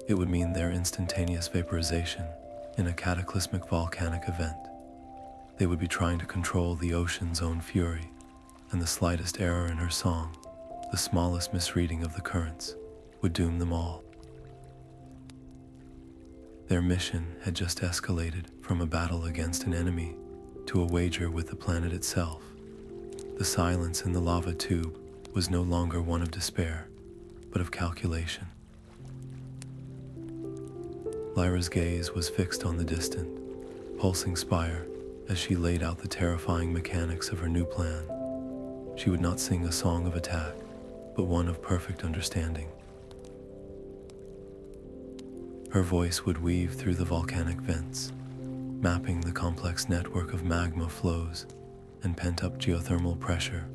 It would mean their instantaneous vaporization in a cataclysmic volcanic event. They would be trying to control the ocean's own fury, and the slightest error in her song, the smallest misreading of the currents, would doom them all. Their mission had just escalated from a battle against an enemy to a wager with the planet itself. The silence in the lava tube was no longer one of despair, but of calculation. Lyra's gaze was fixed on the distant, pulsing spire as she laid out the terrifying mechanics of her new plan. She would not sing a song of attack, but one of perfect understanding. Her voice would weave through the volcanic vents, mapping the complex network of magma flows and pent-up geothermal pressure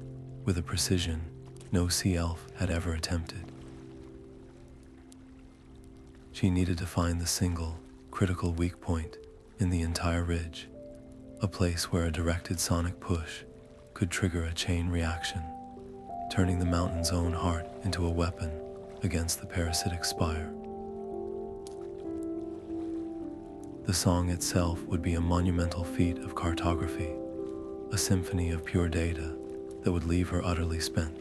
with a precision no Sea-Elf had ever attempted. She needed to find the single, critical weak point in the entire ridge, a place where a directed sonic push could trigger a chain reaction, turning the mountain's own heart into a weapon against the parasitic spire. The song itself would be a monumental feat of cartography, a symphony of pure data that would leave her utterly spent.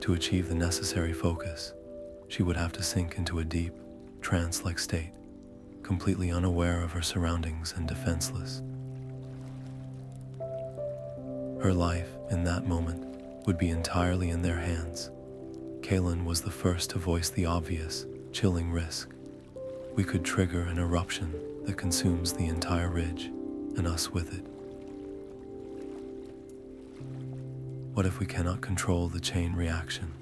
To achieve the necessary focus, she would have to sink into a deep, trance-like state, completely unaware of her surroundings and defenseless. Her life, in that moment, would be entirely in their hands. Kaelen was the first to voice the obvious, chilling risk. We could trigger an eruption that consumes the entire ridge, and us with it. What if we cannot control the chain reaction?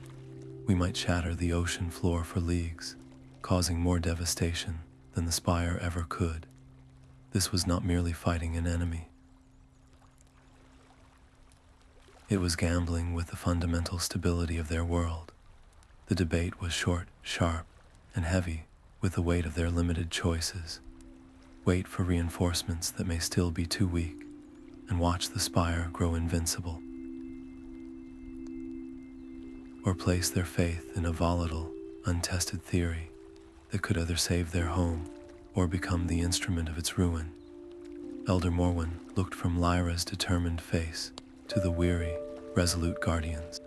We might shatter the ocean floor for leagues, causing more devastation than the spire ever could. This was not merely fighting an enemy. It was gambling with the fundamental stability of their world. The debate was short, sharp, and heavy with the weight of their limited choices. Wait for reinforcements that may still be too weak, and watch the spire grow invincible. Or place their faith in a volatile, untested theory that could either save their home or become the instrument of its ruin. Elder Morwen looked from Lyra's determined face to the weary, resolute guardians.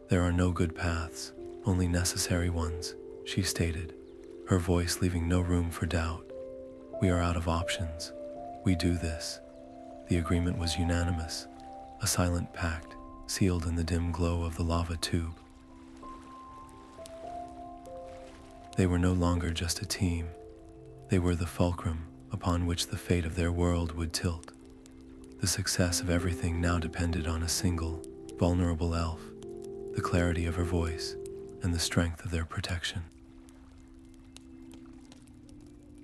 There are no good paths, only necessary ones, she stated, her voice leaving no room for doubt. We are out of options. We do this. The agreement was unanimous, a silent pact sealed in the dim glow of the lava tube. They were no longer just a team. They were the fulcrum upon which the fate of their world would tilt. The success of everything now depended on a single, vulnerable elf, the clarity of her voice, and the strength of their protection.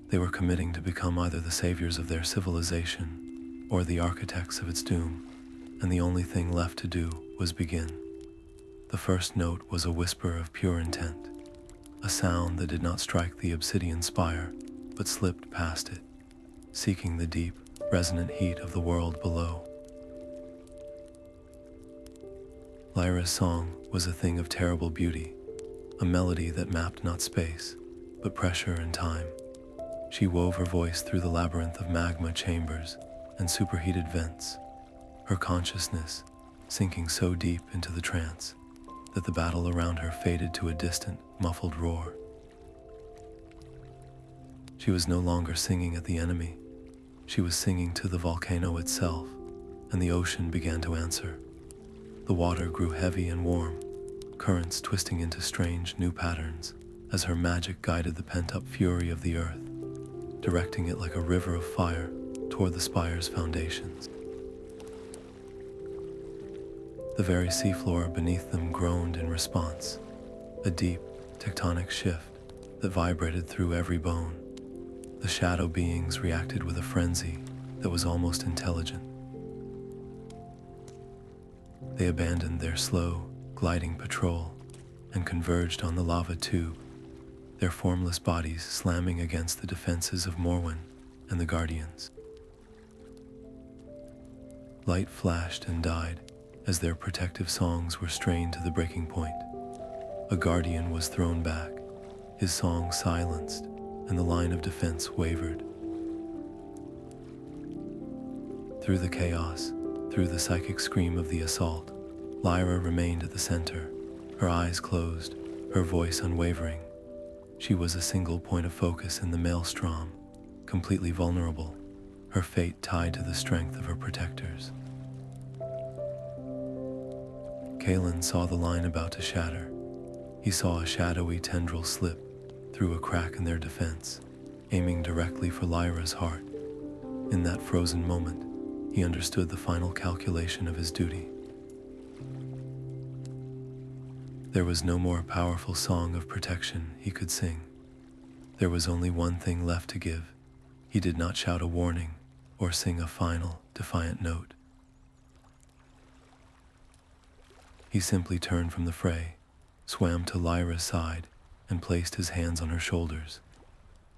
They were committing to become either the saviors of their civilization or the architects of its doom, and the only thing left to do was begin. The first note was a whisper of pure intent, a sound that did not strike the obsidian spire, but slipped past it, seeking the deep, resonant heat of the world below. Lyra's song was a thing of terrible beauty, a melody that mapped not space, but pressure and time. She wove her voice through the labyrinth of magma chambers and superheated vents, her consciousness sinking so deep into the trance that the battle around her faded to a distant, muffled roar. She was no longer singing at the enemy. She was singing to the volcano itself, and the ocean began to answer. The water grew heavy and warm, currents twisting into strange new patterns as her magic guided the pent-up fury of the earth, directing it like a river of fire toward the spire's foundations. The very seafloor beneath them groaned in response, a deep, tectonic shift that vibrated through every bone. The shadow beings reacted with a frenzy that was almost intelligent. They abandoned their slow, gliding patrol and converged on the lava tube, their formless bodies slamming against the defenses of Morwen and the Guardians. Light flashed and died, as their protective songs were strained to the breaking point. A guardian was thrown back, his song silenced, and the line of defense wavered. Through the chaos, through the psychic scream of the assault, Lyra remained at the center, her eyes closed, her voice unwavering. She was a single point of focus in the maelstrom, completely vulnerable, her fate tied to the strength of her protectors. Kaelen saw the line about to shatter. He saw a shadowy tendril slip through a crack in their defense, aiming directly for Lyra's heart. In that frozen moment, he understood the final calculation of his duty. There was no more powerful song of protection he could sing. There was only one thing left to give. He did not shout a warning or sing a final, defiant note. He simply turned from the fray, swam to Lyra's side, and placed his hands on her shoulders.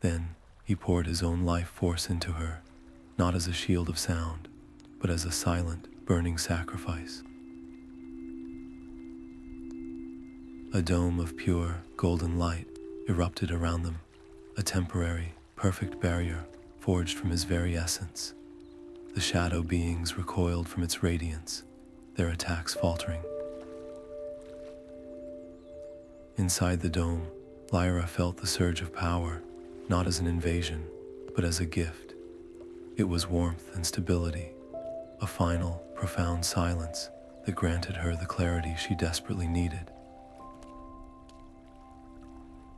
Then he poured his own life force into her, not as a shield of sound, but as a silent, burning sacrifice. A dome of pure, golden light erupted around them, a temporary, perfect barrier forged from his very essence. The shadow beings recoiled from its radiance, their attacks faltering. Inside the dome, Lyra felt the surge of power, not as an invasion, but as a gift. It was warmth and stability, a final, profound silence that granted her the clarity she desperately needed.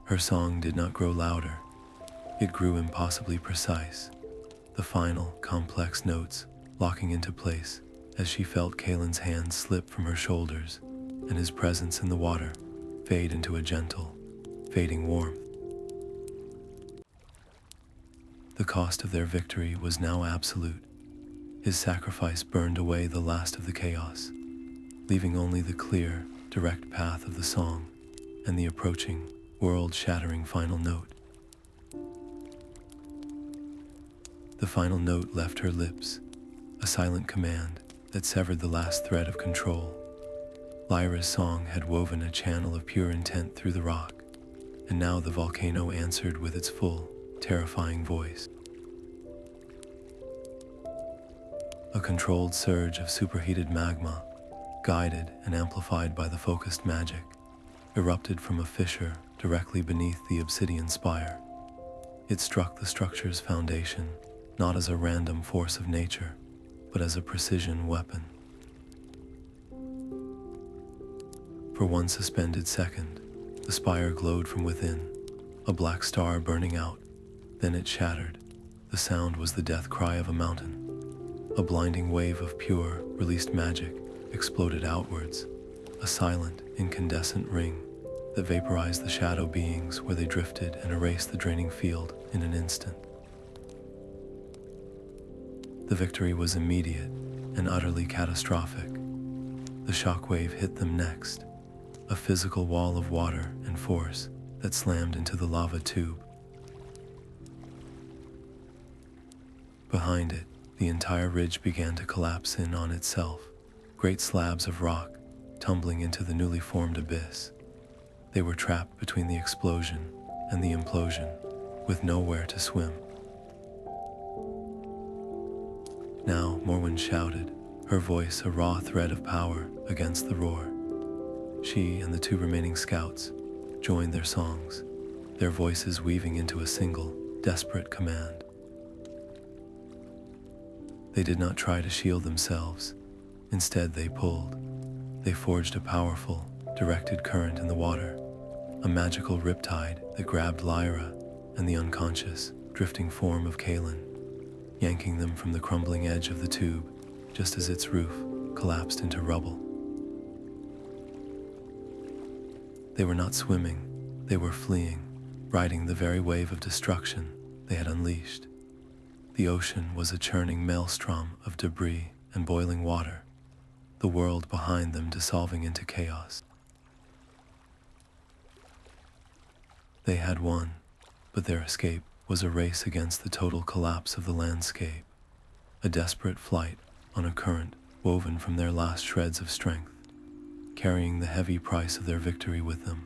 Her song did not grow louder. It grew impossibly precise, the final, complex notes locking into place as she felt Kalen's hands slip from her shoulders and his presence in the water fade into a gentle, fading warmth. The cost of their victory was now absolute. His sacrifice burned away the last of the chaos, leaving only the clear, direct path of the song and the approaching, world-shattering final note. The final note left her lips, a silent command that severed the last thread of control. Lyra's song had woven a channel of pure intent through the rock, and now the volcano answered with its full, terrifying voice. A controlled surge of superheated magma, guided and amplified by the focused magic, erupted from a fissure directly beneath the obsidian spire. It struck the structure's foundation, not as a random force of nature, but as a precision weapon. For one suspended second, the spire glowed from within, a black star burning out. Then it shattered. The sound was the death cry of a mountain. A blinding wave of pure, released magic exploded outwards, a silent, incandescent ring that vaporized the shadow beings where they drifted and erased the draining field in an instant. The victory was immediate and utterly catastrophic. The shockwave hit them next, a physical wall of water and force that slammed into the lava tube. Behind it, the entire ridge began to collapse in on itself, great slabs of rock tumbling into the newly formed abyss. They were trapped between the explosion and the implosion, with nowhere to swim. Now Morwen shouted, her voice a raw thread of power against the roar. She and the two remaining scouts joined their songs, their voices weaving into a single, desperate command. They did not try to shield themselves. Instead, they pulled. They forged a powerful, directed current in the water, a magical riptide that grabbed Lyra and the unconscious, drifting form of Kaelen, yanking them from the crumbling edge of the tube just as its roof collapsed into rubble. They were not swimming, they were fleeing, riding the very wave of destruction they had unleashed. The ocean was a churning maelstrom of debris and boiling water, the world behind them dissolving into chaos. They had won, but their escape was a race against the total collapse of the landscape, a desperate flight on a current woven from their last shreds of strength, carrying the heavy price of their victory with them.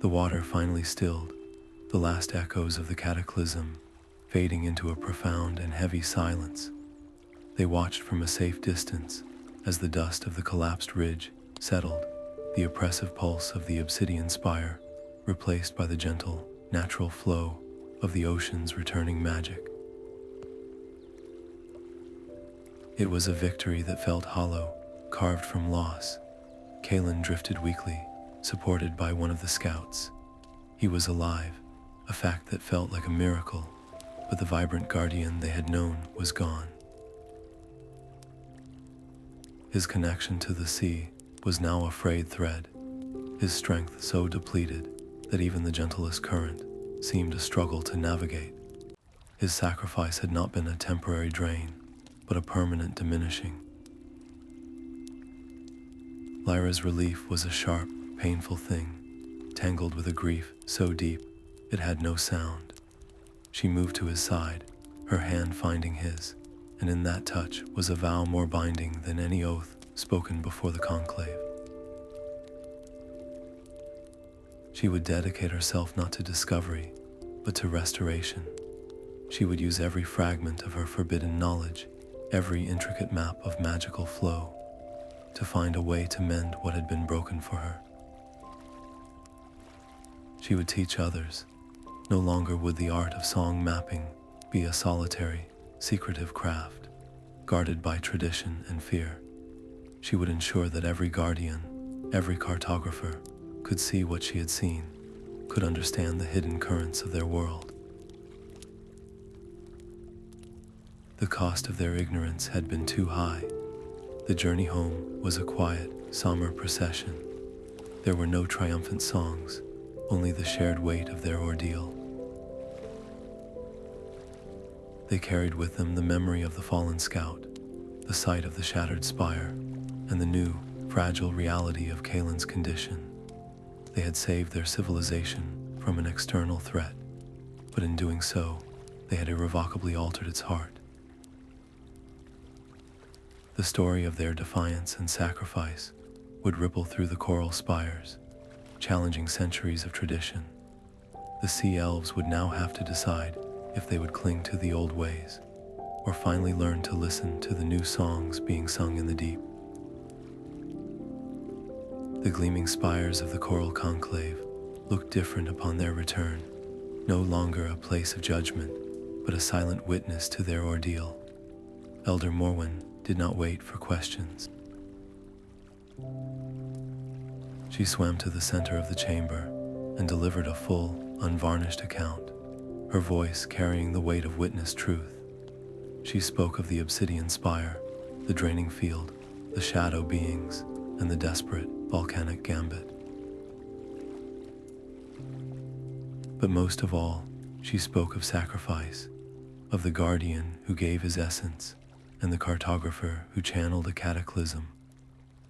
The water finally stilled, the last echoes of the Cataclysm fading into a profound and heavy silence. They watched from a safe distance as the dust of the collapsed ridge settled, the oppressive pulse of the Obsidian spire replaced by the gentle, natural flow of the ocean's returning magic. It was a victory that felt hollow, carved from loss. Kaelen drifted weakly, supported by one of the scouts. He was alive, a fact that felt like a miracle, but the vibrant guardian they had known was gone. His connection to the sea was now a frayed thread, his strength so depleted that even the gentlest current seemed a struggle to navigate. His sacrifice had not been a temporary drain, but a permanent diminishing. Lyra's relief was a sharp, painful thing, tangled with a grief so deep it had no sound. She moved to his side, her hand finding his, and in that touch was a vow more binding than any oath spoken before the Conclave. She would dedicate herself not to discovery, but to restoration. She would use every fragment of her forbidden knowledge, every intricate map of magical flow, to find a way to mend what had been broken for her. She would teach others. No longer would the art of song mapping be a solitary, secretive craft, guarded by tradition and fear. She would ensure that every guardian, every cartographer, could see what she had seen, could understand the hidden currents of their world. The cost of their ignorance had been too high. The journey home was a quiet, somber procession. There were no triumphant songs, only the shared weight of their ordeal. They carried with them the memory of the fallen scout, the sight of the shattered spire, and the new, fragile reality of Kalen's condition. They had saved their civilization from an external threat, but in doing so, they had irrevocably altered its heart. The story of their defiance and sacrifice would ripple through the coral spires, challenging centuries of tradition. The Sea-Elves would now have to decide if they would cling to the old ways, or finally learn to listen to the new songs being sung in the deep. The gleaming spires of the coral conclave looked different upon their return, no longer a place of judgment, but a silent witness to their ordeal. Elder Morwen did not wait for questions. She swam to the center of the chamber and delivered a full, unvarnished account, her voice carrying the weight of witnessed truth. She spoke of the Obsidian spire, the draining field, the shadow beings, and the desperate volcanic gambit. But most of all, she spoke of sacrifice, of the guardian who gave his essence, and the cartographer who channeled a cataclysm.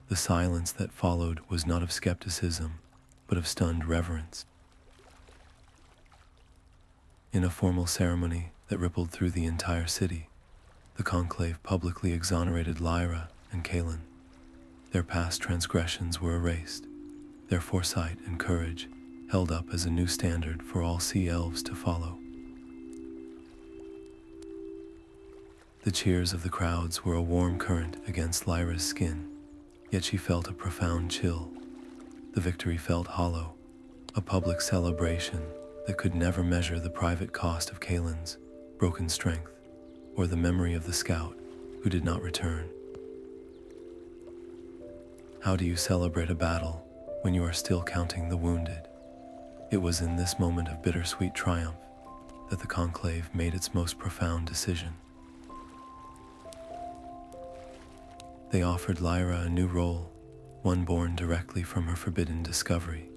The silence that followed was not of skepticism, but of stunned reverence. In a formal ceremony that rippled through the entire city, the Conclave publicly exonerated Lyra and Kaelen. Their past transgressions were erased, their foresight and courage held up as a new standard for all Sea-Elves to follow. The cheers of the crowds were a warm current against Lyra's skin, yet she felt a profound chill. The victory felt hollow, a public celebration that could never measure the private cost of Kalen's broken strength, or the memory of the scout who did not return. How do you celebrate a battle when you are still counting the wounded? It was in this moment of bittersweet triumph that the Conclave made its most profound decision. They offered Lyra a new role, one born directly from her forbidden discovery.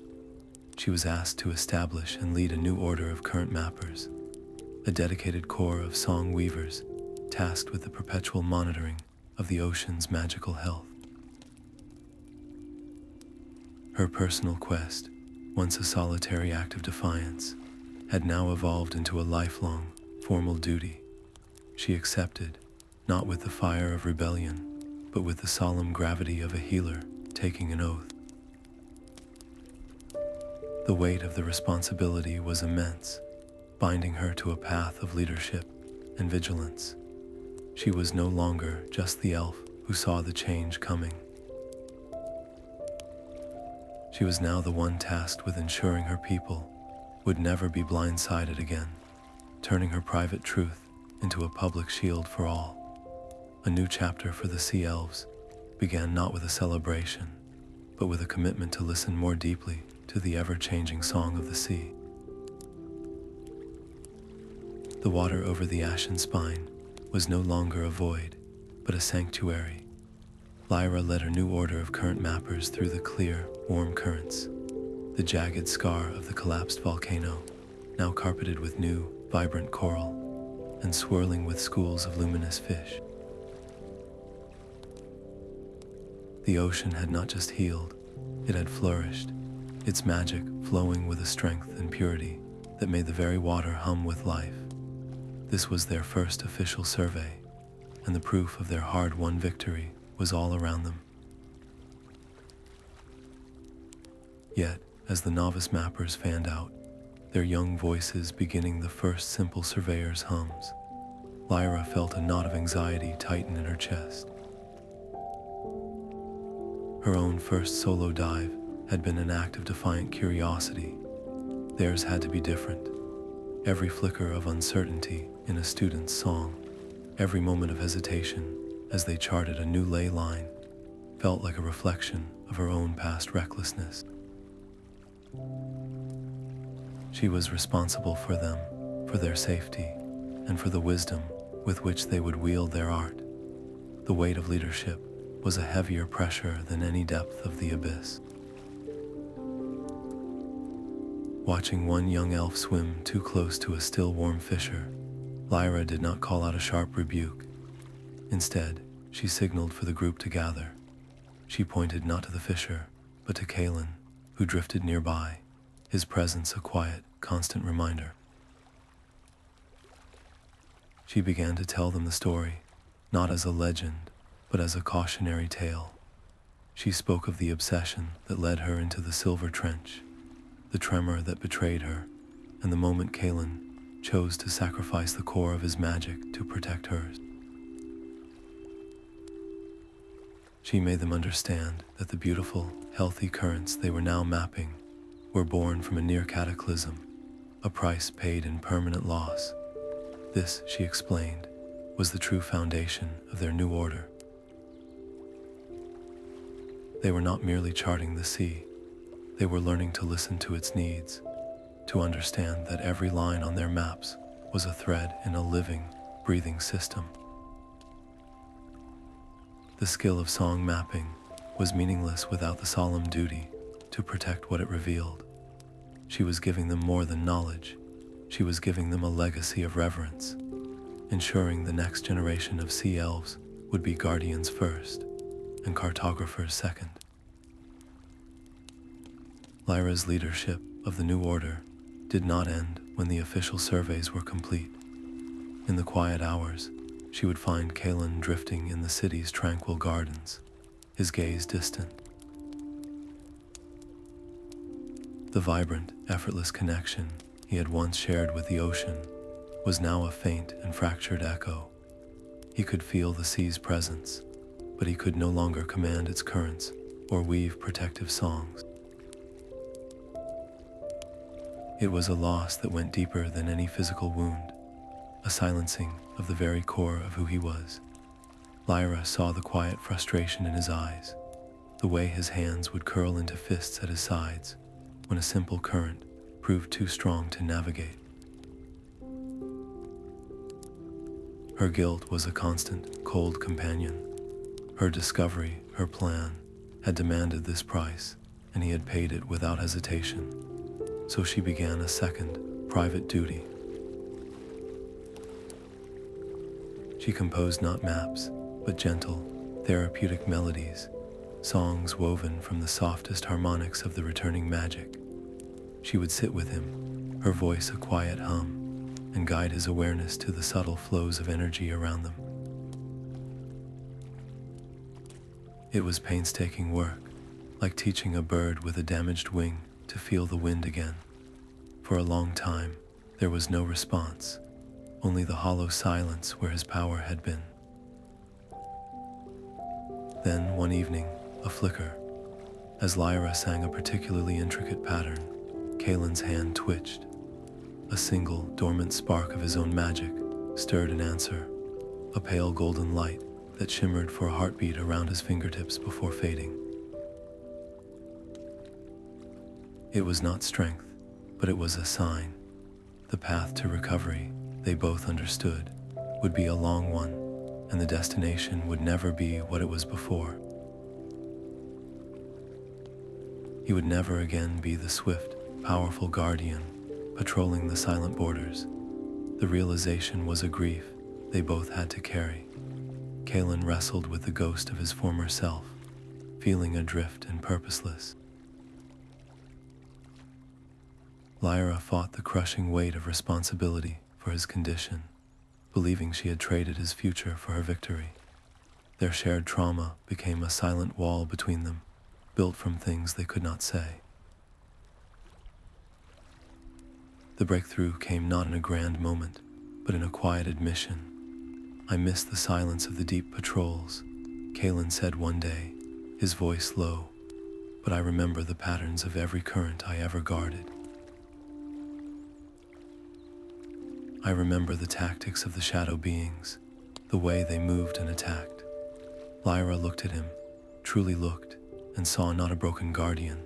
She was asked to establish and lead a new order of current mappers, a dedicated corps of song weavers tasked with the perpetual monitoring of the ocean's magical health. Her personal quest, once a solitary act of defiance, had now evolved into a lifelong, formal duty. She accepted, not with the fire of rebellion, but with the solemn gravity of a healer taking an oath. The weight of the responsibility was immense, binding her to a path of leadership and vigilance. She was no longer just the elf who saw the change coming. She was now the one tasked with ensuring her people would never be blindsided again, turning her private truth into a public shield for all. A new chapter for the Sea-Elves began not with a celebration, but with a commitment to listen more deeply to the ever-changing song of the sea. The water over the ashen spine was no longer a void, but a sanctuary. Lyra led her new order of current mappers through the clear, warm currents, the jagged scar of the collapsed volcano, now carpeted with new, vibrant coral, and swirling with schools of luminous fish. The ocean had not just healed, it had flourished, its magic flowing with a strength and purity that made the very water hum with life. This was their first official survey, and the proof of their hard-won victory was all around them. Yet, as the novice mappers fanned out, their young voices beginning the first simple surveyor's hums, Lyra felt a knot of anxiety tighten in her chest. Her own first solo dive had been an act of defiant curiosity. Theirs had to be different. Every flicker of uncertainty in a student's song, every moment of hesitation as they charted a new ley line, felt like a reflection of her own past recklessness. She was responsible for them, for their safety, and for the wisdom with which they would wield their art. The weight of leadership was a heavier pressure than any depth of the abyss. Watching one young elf swim too close to a still warm fissure, Lyra did not call out a sharp rebuke. Instead, she signaled for the group to gather. She pointed not to the fissure, but to Kalin, who drifted nearby, his presence a quiet, constant reminder. She began to tell them the story, not as a legend, but as a cautionary tale. She spoke of the obsession that led her into the silver trench, the tremor that betrayed her, and the moment Kaelen chose to sacrifice the core of his magic to protect hers. She made them understand that the beautiful, healthy currents they were now mapping were born from a near cataclysm, a price paid in permanent loss. This, she explained, was the true foundation of their new order. They were not merely charting the sea, they were learning to listen to its needs, to understand that every line on their maps was a thread in a living, breathing system. The skill of song mapping was meaningless without the solemn duty to protect what it revealed. She was giving them more than knowledge. She was giving them a legacy of reverence, ensuring the next generation of Sea-Elves would be guardians first and cartographers second. Lyra's leadership of the new order did not end when the official surveys were complete. In the quiet hours, she would find Kaelen drifting in the city's tranquil gardens, his gaze distant. The vibrant, effortless connection he had once shared with the ocean was now a faint and fractured echo. He could feel the sea's presence, but he could no longer command its currents or weave protective songs. It was a loss that went deeper than any physical wound, a silencing of the very core of who he was. Lyra saw the quiet frustration in his eyes, the way his hands would curl into fists at his sides when a simple current proved too strong to navigate. Her guilt was a constant, cold companion. Her discovery, her plan, had demanded this price, and he had paid it without hesitation. So she began a second, private duty. She composed not maps, but gentle, therapeutic melodies, songs woven from the softest harmonics of the returning magic. She would sit with him, her voice a quiet hum, and guide his awareness to the subtle flows of energy around them. It was painstaking work, like teaching a bird with a damaged wing to feel the wind again. For a long time, there was no response, only the hollow silence where his power had been. Then, one evening, a flicker. As Lyra sang a particularly intricate pattern, Kalen's hand twitched. A single, dormant spark of his own magic stirred an answer, a pale golden light that shimmered for a heartbeat around his fingertips before fading. It was not strength, but it was a sign. The path to recovery, they both understood, would be a long one, and the destination would never be what it was before. He would never again be the swift, powerful guardian, patrolling the silent borders. The realization was a grief they both had to carry. Kaelen wrestled with the ghost of his former self, feeling adrift and purposeless. Lyra fought the crushing weight of responsibility for his condition, believing she had traded his future for her victory. Their shared trauma became a silent wall between them, built from things they could not say. The breakthrough came not in a grand moment, but in a quiet admission. "I miss the silence of the deep patrols," Kaelen said one day, his voice low, "but I remember the patterns of every current I ever guarded. I remember the tactics of the shadow beings, the way they moved and attacked." Lyra looked at him, truly looked, and saw not a broken guardian,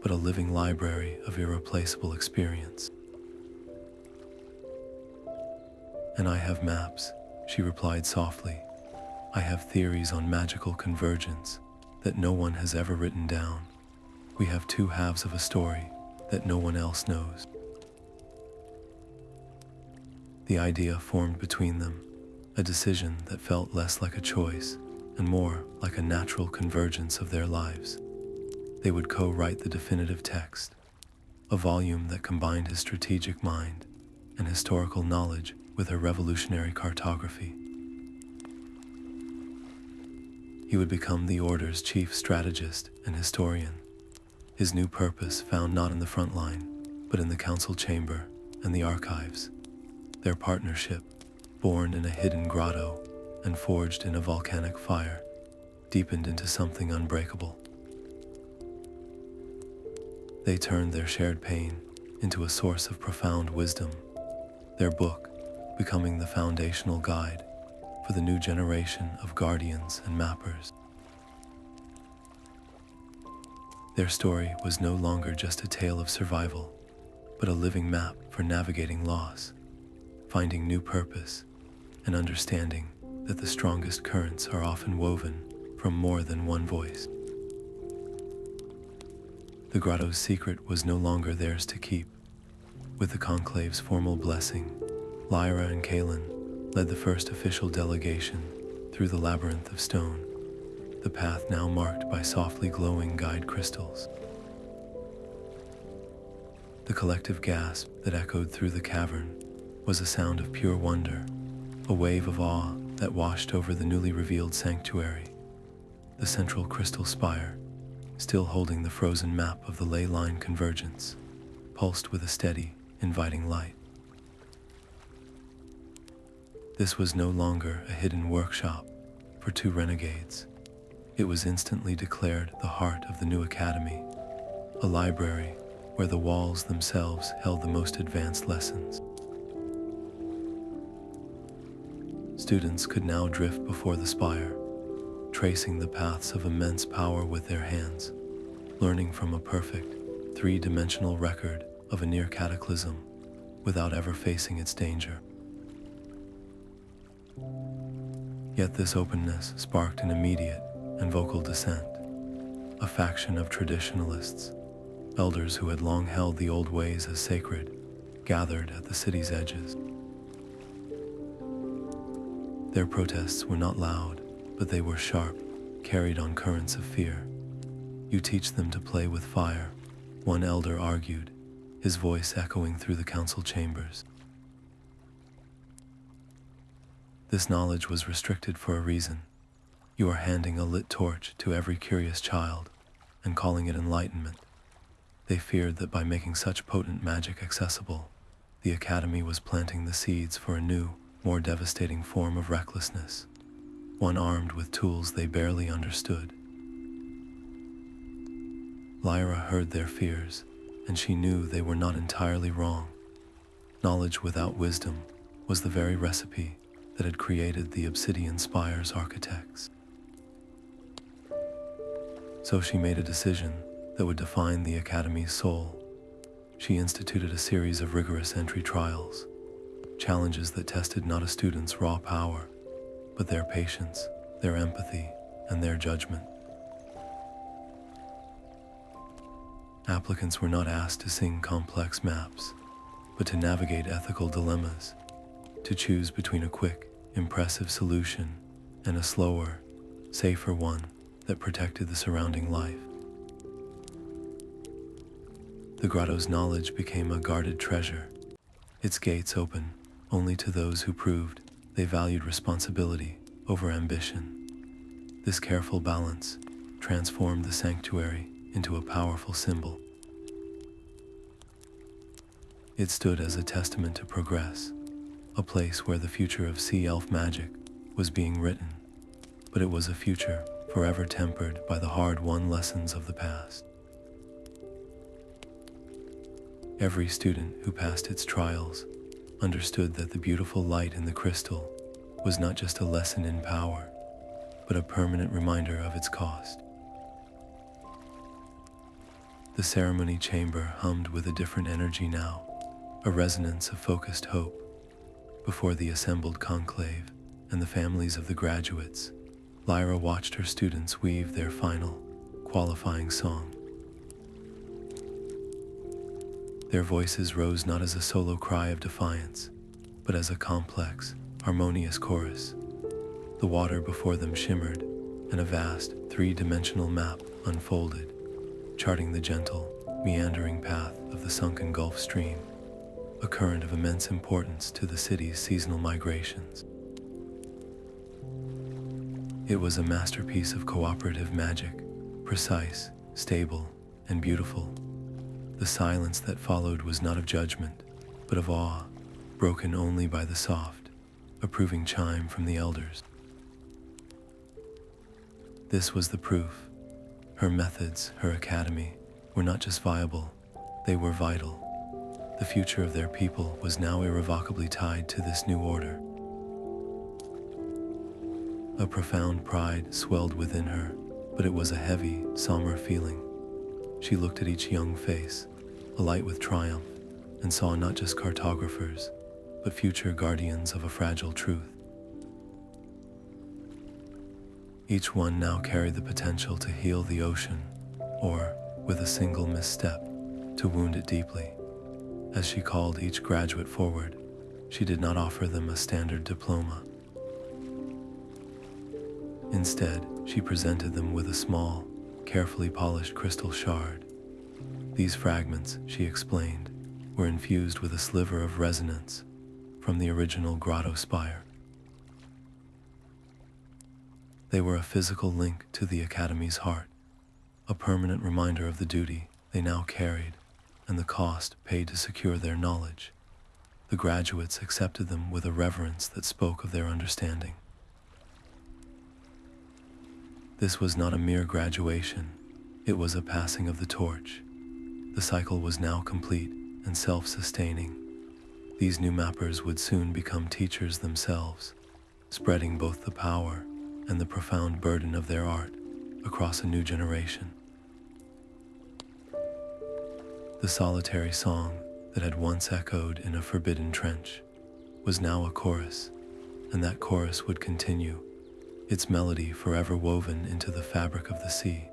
but a living library of irreplaceable experience. "And I have maps," she replied softly. "I have theories on magical convergence that no one has ever written down. We have two halves of a story that no one else knows." The idea formed between them, a decision that felt less like a choice and more like a natural convergence of their lives. They would co-write the definitive text, a volume that combined his strategic mind and historical knowledge with her revolutionary cartography. He would become the Order's chief strategist and historian, his new purpose found not in the front line, but in the council chamber and the archives. Their partnership, born in a hidden grotto and forged in a volcanic fire, deepened into something unbreakable. They turned their shared pain into a source of profound wisdom, their book becoming the foundational guide for the new generation of guardians and mappers. Their story was no longer just a tale of survival, but a living map for navigating loss, finding new purpose, and understanding that the strongest currents are often woven from more than one voice. The grotto's secret was no longer theirs to keep. With the Conclave's formal blessing, Lyra and Kaelen led the first official delegation through the labyrinth of stone, the path now marked by softly glowing guide crystals. The collective gasp that echoed through the cavern was a sound of pure wonder, a wave of awe that washed over the newly revealed sanctuary. The central crystal spire, still holding the frozen map of the ley line convergence, pulsed with a steady, inviting light. This was no longer a hidden workshop for two renegades. It was instantly declared the heart of the new academy, a library where the walls themselves held the most advanced lessons. Students could now drift before the spire, tracing the paths of immense power with their hands, learning from a perfect, three-dimensional record of a near cataclysm without ever facing its danger. Yet this openness sparked an immediate and vocal dissent. A faction of traditionalists, elders who had long held the old ways as sacred, gathered at the city's edges. Their protests were not loud, but they were sharp, carried on currents of fear. "You teach them to play with fire," one elder argued, his voice echoing through the council chambers. This knowledge was restricted for a reason. You are handing a lit torch to every curious child and calling it enlightenment. They feared that by making such potent magic accessible, the Academy was planting the seeds for a new, more devastating form of recklessness, one armed with tools they barely understood. Lyra heard their fears, and she knew they were not entirely wrong. Knowledge without wisdom was the very recipe that had created the Obsidian Spire's architects. So she made a decision that would define the Academy's soul. She instituted a series of rigorous entry trials, challenges that tested not a student's raw power, but their patience, their empathy, and their judgment. Applicants were not asked to sing complex maps, but to navigate ethical dilemmas, to choose between a quick, impressive solution and a slower, safer one that protected the surrounding life. The grotto's knowledge became a guarded treasure, its gates open only to those who proved they valued responsibility over ambition. This careful balance transformed the sanctuary into a powerful symbol. It stood as a testament to progress, a place where the future of Sea-Elf magic was being written, but it was a future forever tempered by the hard-won lessons of the past. Every student who passed its trials understood that the beautiful light in the crystal was not just a lesson in power, but a permanent reminder of its cost. The ceremony chamber hummed with a different energy now, a resonance of focused hope. Before the assembled conclave and the families of the graduates, Lyra watched her students weave their final, qualifying song. Their voices rose not as a solo cry of defiance, but as a complex, harmonious chorus. The water before them shimmered, and a vast, three-dimensional map unfolded, charting the gentle, meandering path of the sunken Gulf Stream, a current of immense importance to the city's seasonal migrations. It was a masterpiece of cooperative magic, precise, stable, and beautiful. The silence that followed was not of judgment, but of awe, broken only by the soft, approving chime from the elders. This was the proof. Her methods, her academy, were not just viable, they were vital. The future of their people was now irrevocably tied to this new order. A profound pride swelled within her, but it was a heavy, somber feeling. She looked at each young face, alight with triumph, and saw not just cartographers, but future guardians of a fragile truth. Each one now carried the potential to heal the ocean, or, with a single misstep, to wound it deeply. As she called each graduate forward, she did not offer them a standard diploma. Instead, she presented them with a small, carefully polished crystal shard. These fragments, she explained, were infused with a sliver of resonance from the original Grotto spire. They were a physical link to the Academy's heart, a permanent reminder of the duty they now carried and the cost paid to secure their knowledge. The graduates accepted them with a reverence that spoke of their understanding. This was not a mere graduation, it was a passing of the torch. The cycle was now complete and self-sustaining. These new mappers would soon become teachers themselves, spreading both the power and the profound burden of their art across a new generation. The solitary song that had once echoed in a forbidden trench was now a chorus, and that chorus would continue, its melody forever woven into the fabric of the sea.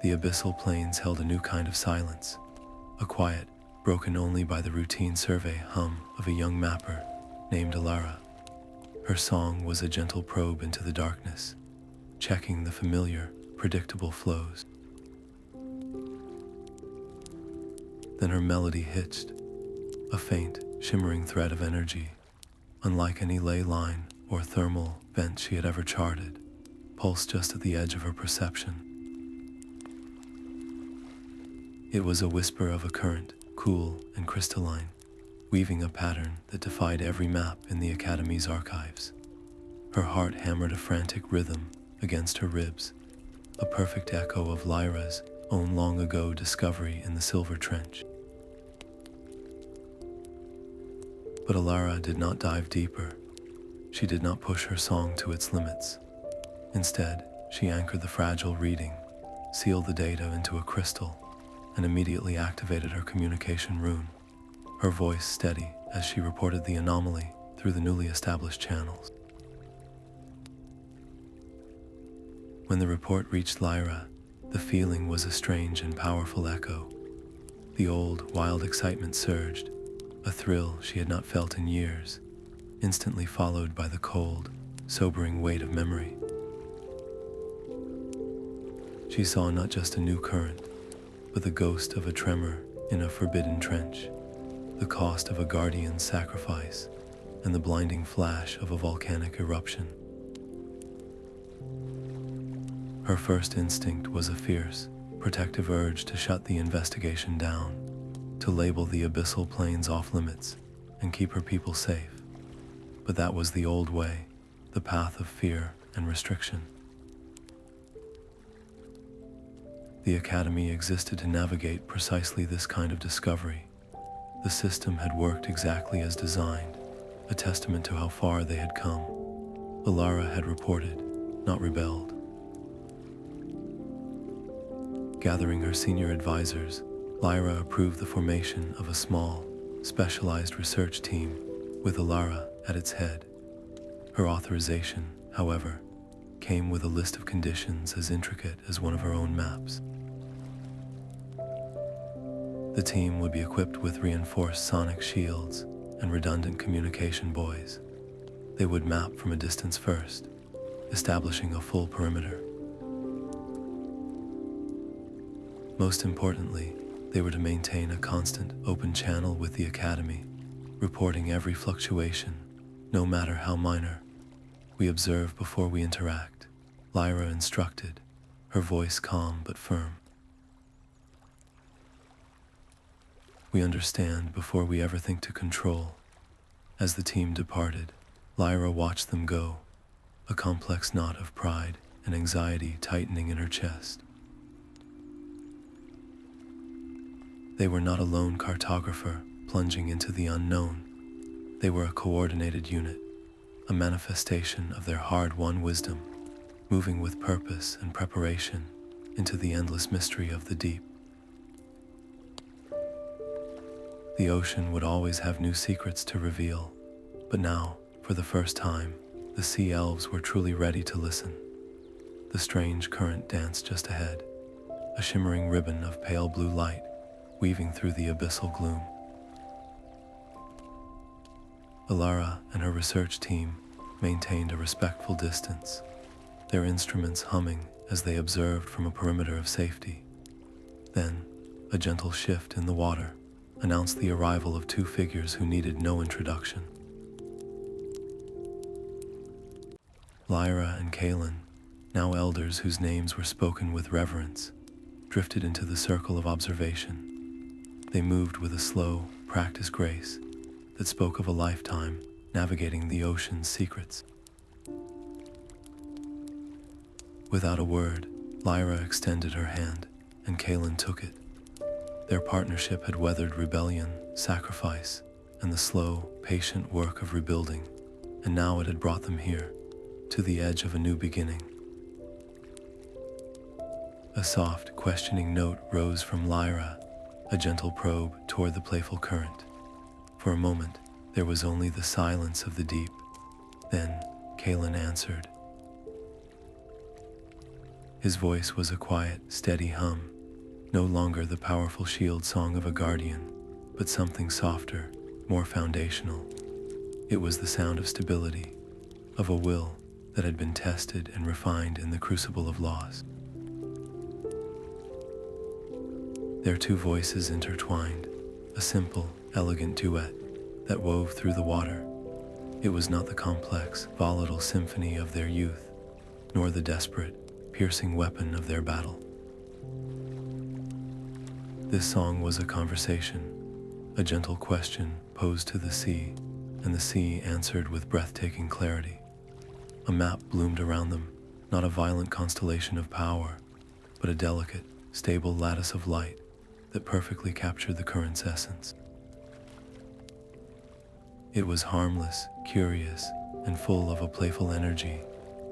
The abyssal plains held a new kind of silence, a quiet, broken only by the routine survey hum of a young mapper named Lyra. Her song was a gentle probe into the darkness, checking the familiar, predictable flows. Then her melody hitched, a faint, shimmering thread of energy, unlike any ley line or thermal bent she had ever charted, pulsed just at the edge of her perception. It was a whisper of a current, cool and crystalline, weaving a pattern that defied every map in the Academy's archives. Her heart hammered a frantic rhythm against her ribs, a perfect echo of Lyra's own long-ago discovery in the Silver Trench. But Alara did not dive deeper. She did not push her song to its limits. Instead, she anchored the fragile reading, sealed the data into a crystal, and immediately activated her communication rune, her voice steady as she reported the anomaly through the newly established channels. When the report reached Lyra, the feeling was a strange and powerful echo. The old, wild excitement surged, a thrill she had not felt in years, instantly followed by the cold, sobering weight of memory. She saw not just a new current, but the ghost of a tremor in a forbidden trench, the cost of a guardian's sacrifice, and the blinding flash of a volcanic eruption. Her first instinct was a fierce, protective urge to shut the investigation down, to label the abyssal plains off limits and keep her people safe. But that was the old way, the path of fear and restriction. The Academy existed to navigate precisely this kind of discovery. The system had worked exactly as designed, a testament to how far they had come. Alara had reported, not rebelled. Gathering her senior advisors, Lyra approved the formation of a small, specialized research team with Alara at its head. Her authorization, however, came with a list of conditions as intricate as one of her own maps. The team would be equipped with reinforced sonic shields and redundant communication buoys. They would map from a distance first, establishing a full perimeter. Most importantly, they were to maintain a constant, open channel with the Academy, reporting every fluctuation, no matter how minor. We observe before we interact, Lyra instructed, her voice calm but firm. We understand before we ever think to control. As the team departed, Lyra watched them go, a complex knot of pride and anxiety tightening in her chest. They were not a lone cartographer plunging into the unknown. They were a coordinated unit, a manifestation of their hard-won wisdom, moving with purpose and preparation into the endless mystery of the deep. The ocean would always have new secrets to reveal, but now, for the first time, the Sea-Elves were truly ready to listen. The strange current danced just ahead, a shimmering ribbon of pale blue light weaving through the abyssal gloom. Alara and her research team maintained a respectful distance, their instruments humming as they observed from a perimeter of safety. Then, a gentle shift in the water announced the arrival of two figures who needed no introduction. Lyra and Kaelen, now elders whose names were spoken with reverence, drifted into the circle of observation. They moved with a slow, practiced grace that spoke of a lifetime navigating the ocean's secrets. Without a word, Lyra extended her hand, and Kaelen took it. Their partnership had weathered rebellion, sacrifice, and the slow, patient work of rebuilding, and now it had brought them here, to the edge of a new beginning. A soft, questioning note rose from Lyra, a gentle probe toward the playful current. For a moment, there was only the silence of the deep. Then, Kaelen answered. His voice was a quiet, steady hum, no longer the powerful shield song of a guardian, but something softer, more foundational. It was the sound of stability, of a will that had been tested and refined in the crucible of loss. Their two voices intertwined, a simple, elegant duet that wove through the water. It was not the complex, volatile symphony of their youth, nor the desperate, piercing weapon of their battle. This song was a conversation, a gentle question posed to the sea, and the sea answered with breathtaking clarity. A map bloomed around them, not a violent constellation of power, but a delicate, stable lattice of light that perfectly captured the current's essence. It was harmless, curious, and full of a playful energy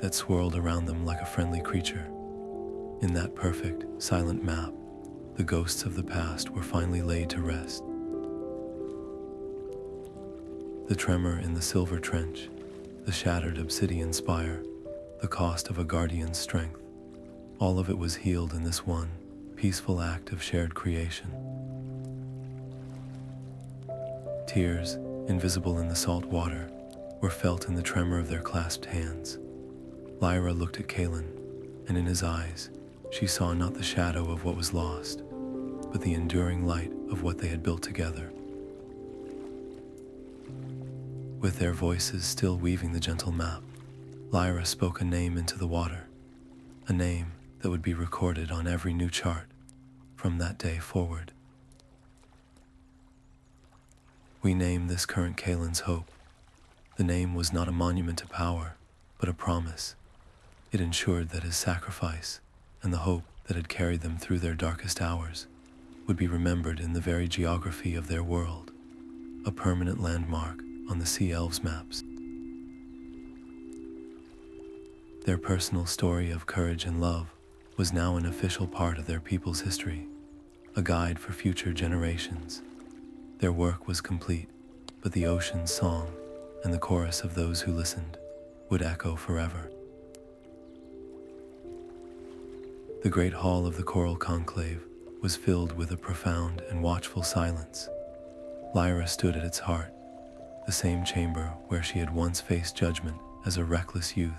that swirled around them like a friendly creature. In that perfect, silent map, the ghosts of the past were finally laid to rest. The tremor in the silver trench, the shattered obsidian spire, the cost of a guardian's strength, all of it was healed in this one peaceful act of shared creation. Tears, invisible in the salt water, were felt in the tremor of their clasped hands. Lyra looked at Kaelen, and in his eyes, she saw not the shadow of what was lost, but the enduring light of what they had built together. With their voices still weaving the gentle map, Lyra spoke a name into the water, a name that would be recorded on every new chart from that day forward. We name this current Kaelin's hope. The name was not a monument to power, but a promise. It ensured that his sacrifice and the hope that had carried them through their darkest hours would be remembered in the very geography of their world, a permanent landmark on the Sea-Elves maps. Their personal story of courage and love was now an official part of their people's history, a guide for future generations. Their work was complete, but the ocean's song and the chorus of those who listened would echo forever. The great hall of the Coral Conclave was filled with a profound and watchful silence. Lyra stood at its heart, the same chamber where she had once faced judgment as a reckless youth,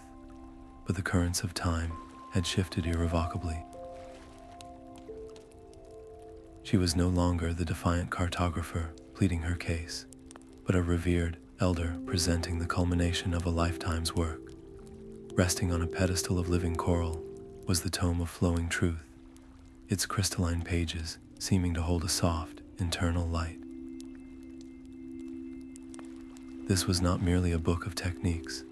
but the currents of time had shifted irrevocably. She was no longer the defiant cartographer pleading her case, but a revered elder presenting the culmination of a lifetime's work. Resting on a pedestal of living coral was the Tome of Flowing Truth, its crystalline pages seeming to hold a soft, internal light. This was not merely a book of techniques,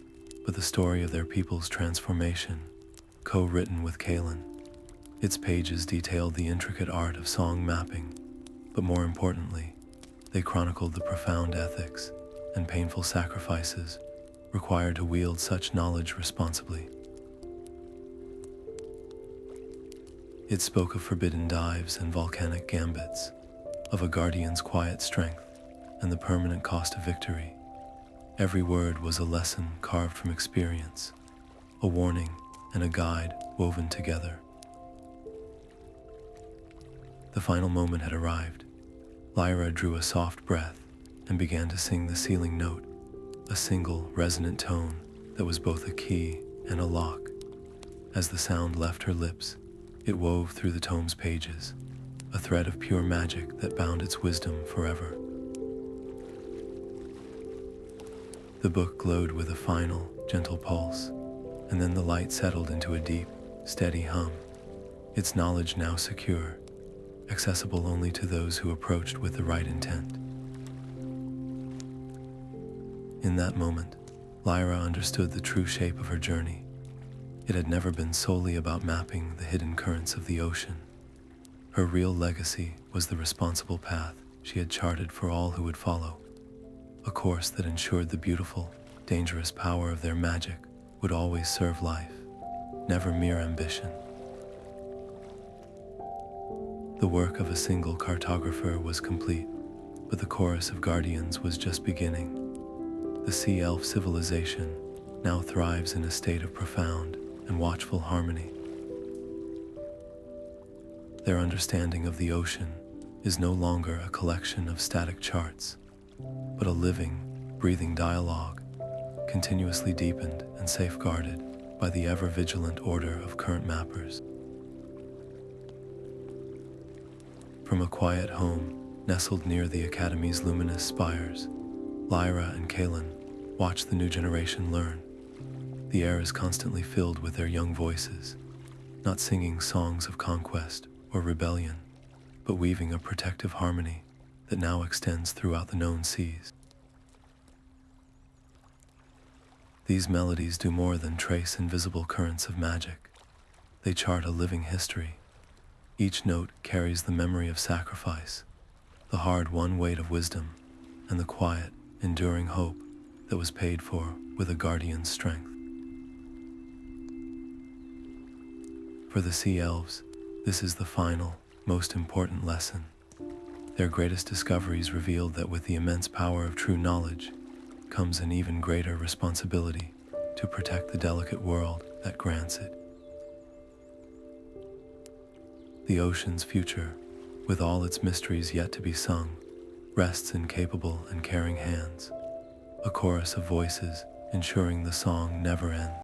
but the story of their people's transformation, co-written with Kaelen. Its pages detailed the intricate art of song mapping, but more importantly, they chronicled the profound ethics and painful sacrifices required to wield such knowledge responsibly. It spoke of forbidden dives and volcanic gambits, of a guardian's quiet strength and the permanent cost of victory. Every word was a lesson carved from experience, a warning and a guide woven together. The final moment had arrived. Lyra drew a soft breath and began to sing the sealing note, a single resonant tone that was both a key and a lock. As the sound left her lips, it wove through the tome's pages, a thread of pure magic that bound its wisdom forever. The book glowed with a final, gentle pulse, and then the light settled into a deep, steady hum, its knowledge now secure, accessible only to those who approached with the right intent. In that moment, Lyra understood the true shape of her journey. It had never been solely about mapping the hidden currents of the ocean. Her real legacy was the responsible path she had charted for all who would follow, a course that ensured the beautiful, dangerous power of their magic would always serve life, never mere ambition. The work of a single cartographer was complete, but the chorus of guardians was just beginning. The Sea-Elf civilization now thrives in a state of profound and watchful harmony. Their understanding of the ocean is no longer a collection of static charts, but a living, breathing dialogue, continuously deepened and safeguarded by the ever-vigilant order of current mappers. From a quiet home nestled near the Academy's luminous spires, Lyra and Kaelen Watch the new generation learn. The air is constantly filled with their young voices, not singing songs of conquest or rebellion, but weaving a protective harmony that now extends throughout the known seas. These melodies do more than trace invisible currents of magic. They chart a living history. Each note carries the memory of sacrifice, the hard-won weight of wisdom, and the quiet, enduring hope that was paid for with a guardian's strength. For the Sea-Elves, this is the final, most important lesson. Their greatest discoveries revealed that with the immense power of true knowledge comes an even greater responsibility to protect the delicate world that grants it. The ocean's future, with all its mysteries yet to be sung, rests in capable and caring hands, a chorus of voices ensuring the song never ends.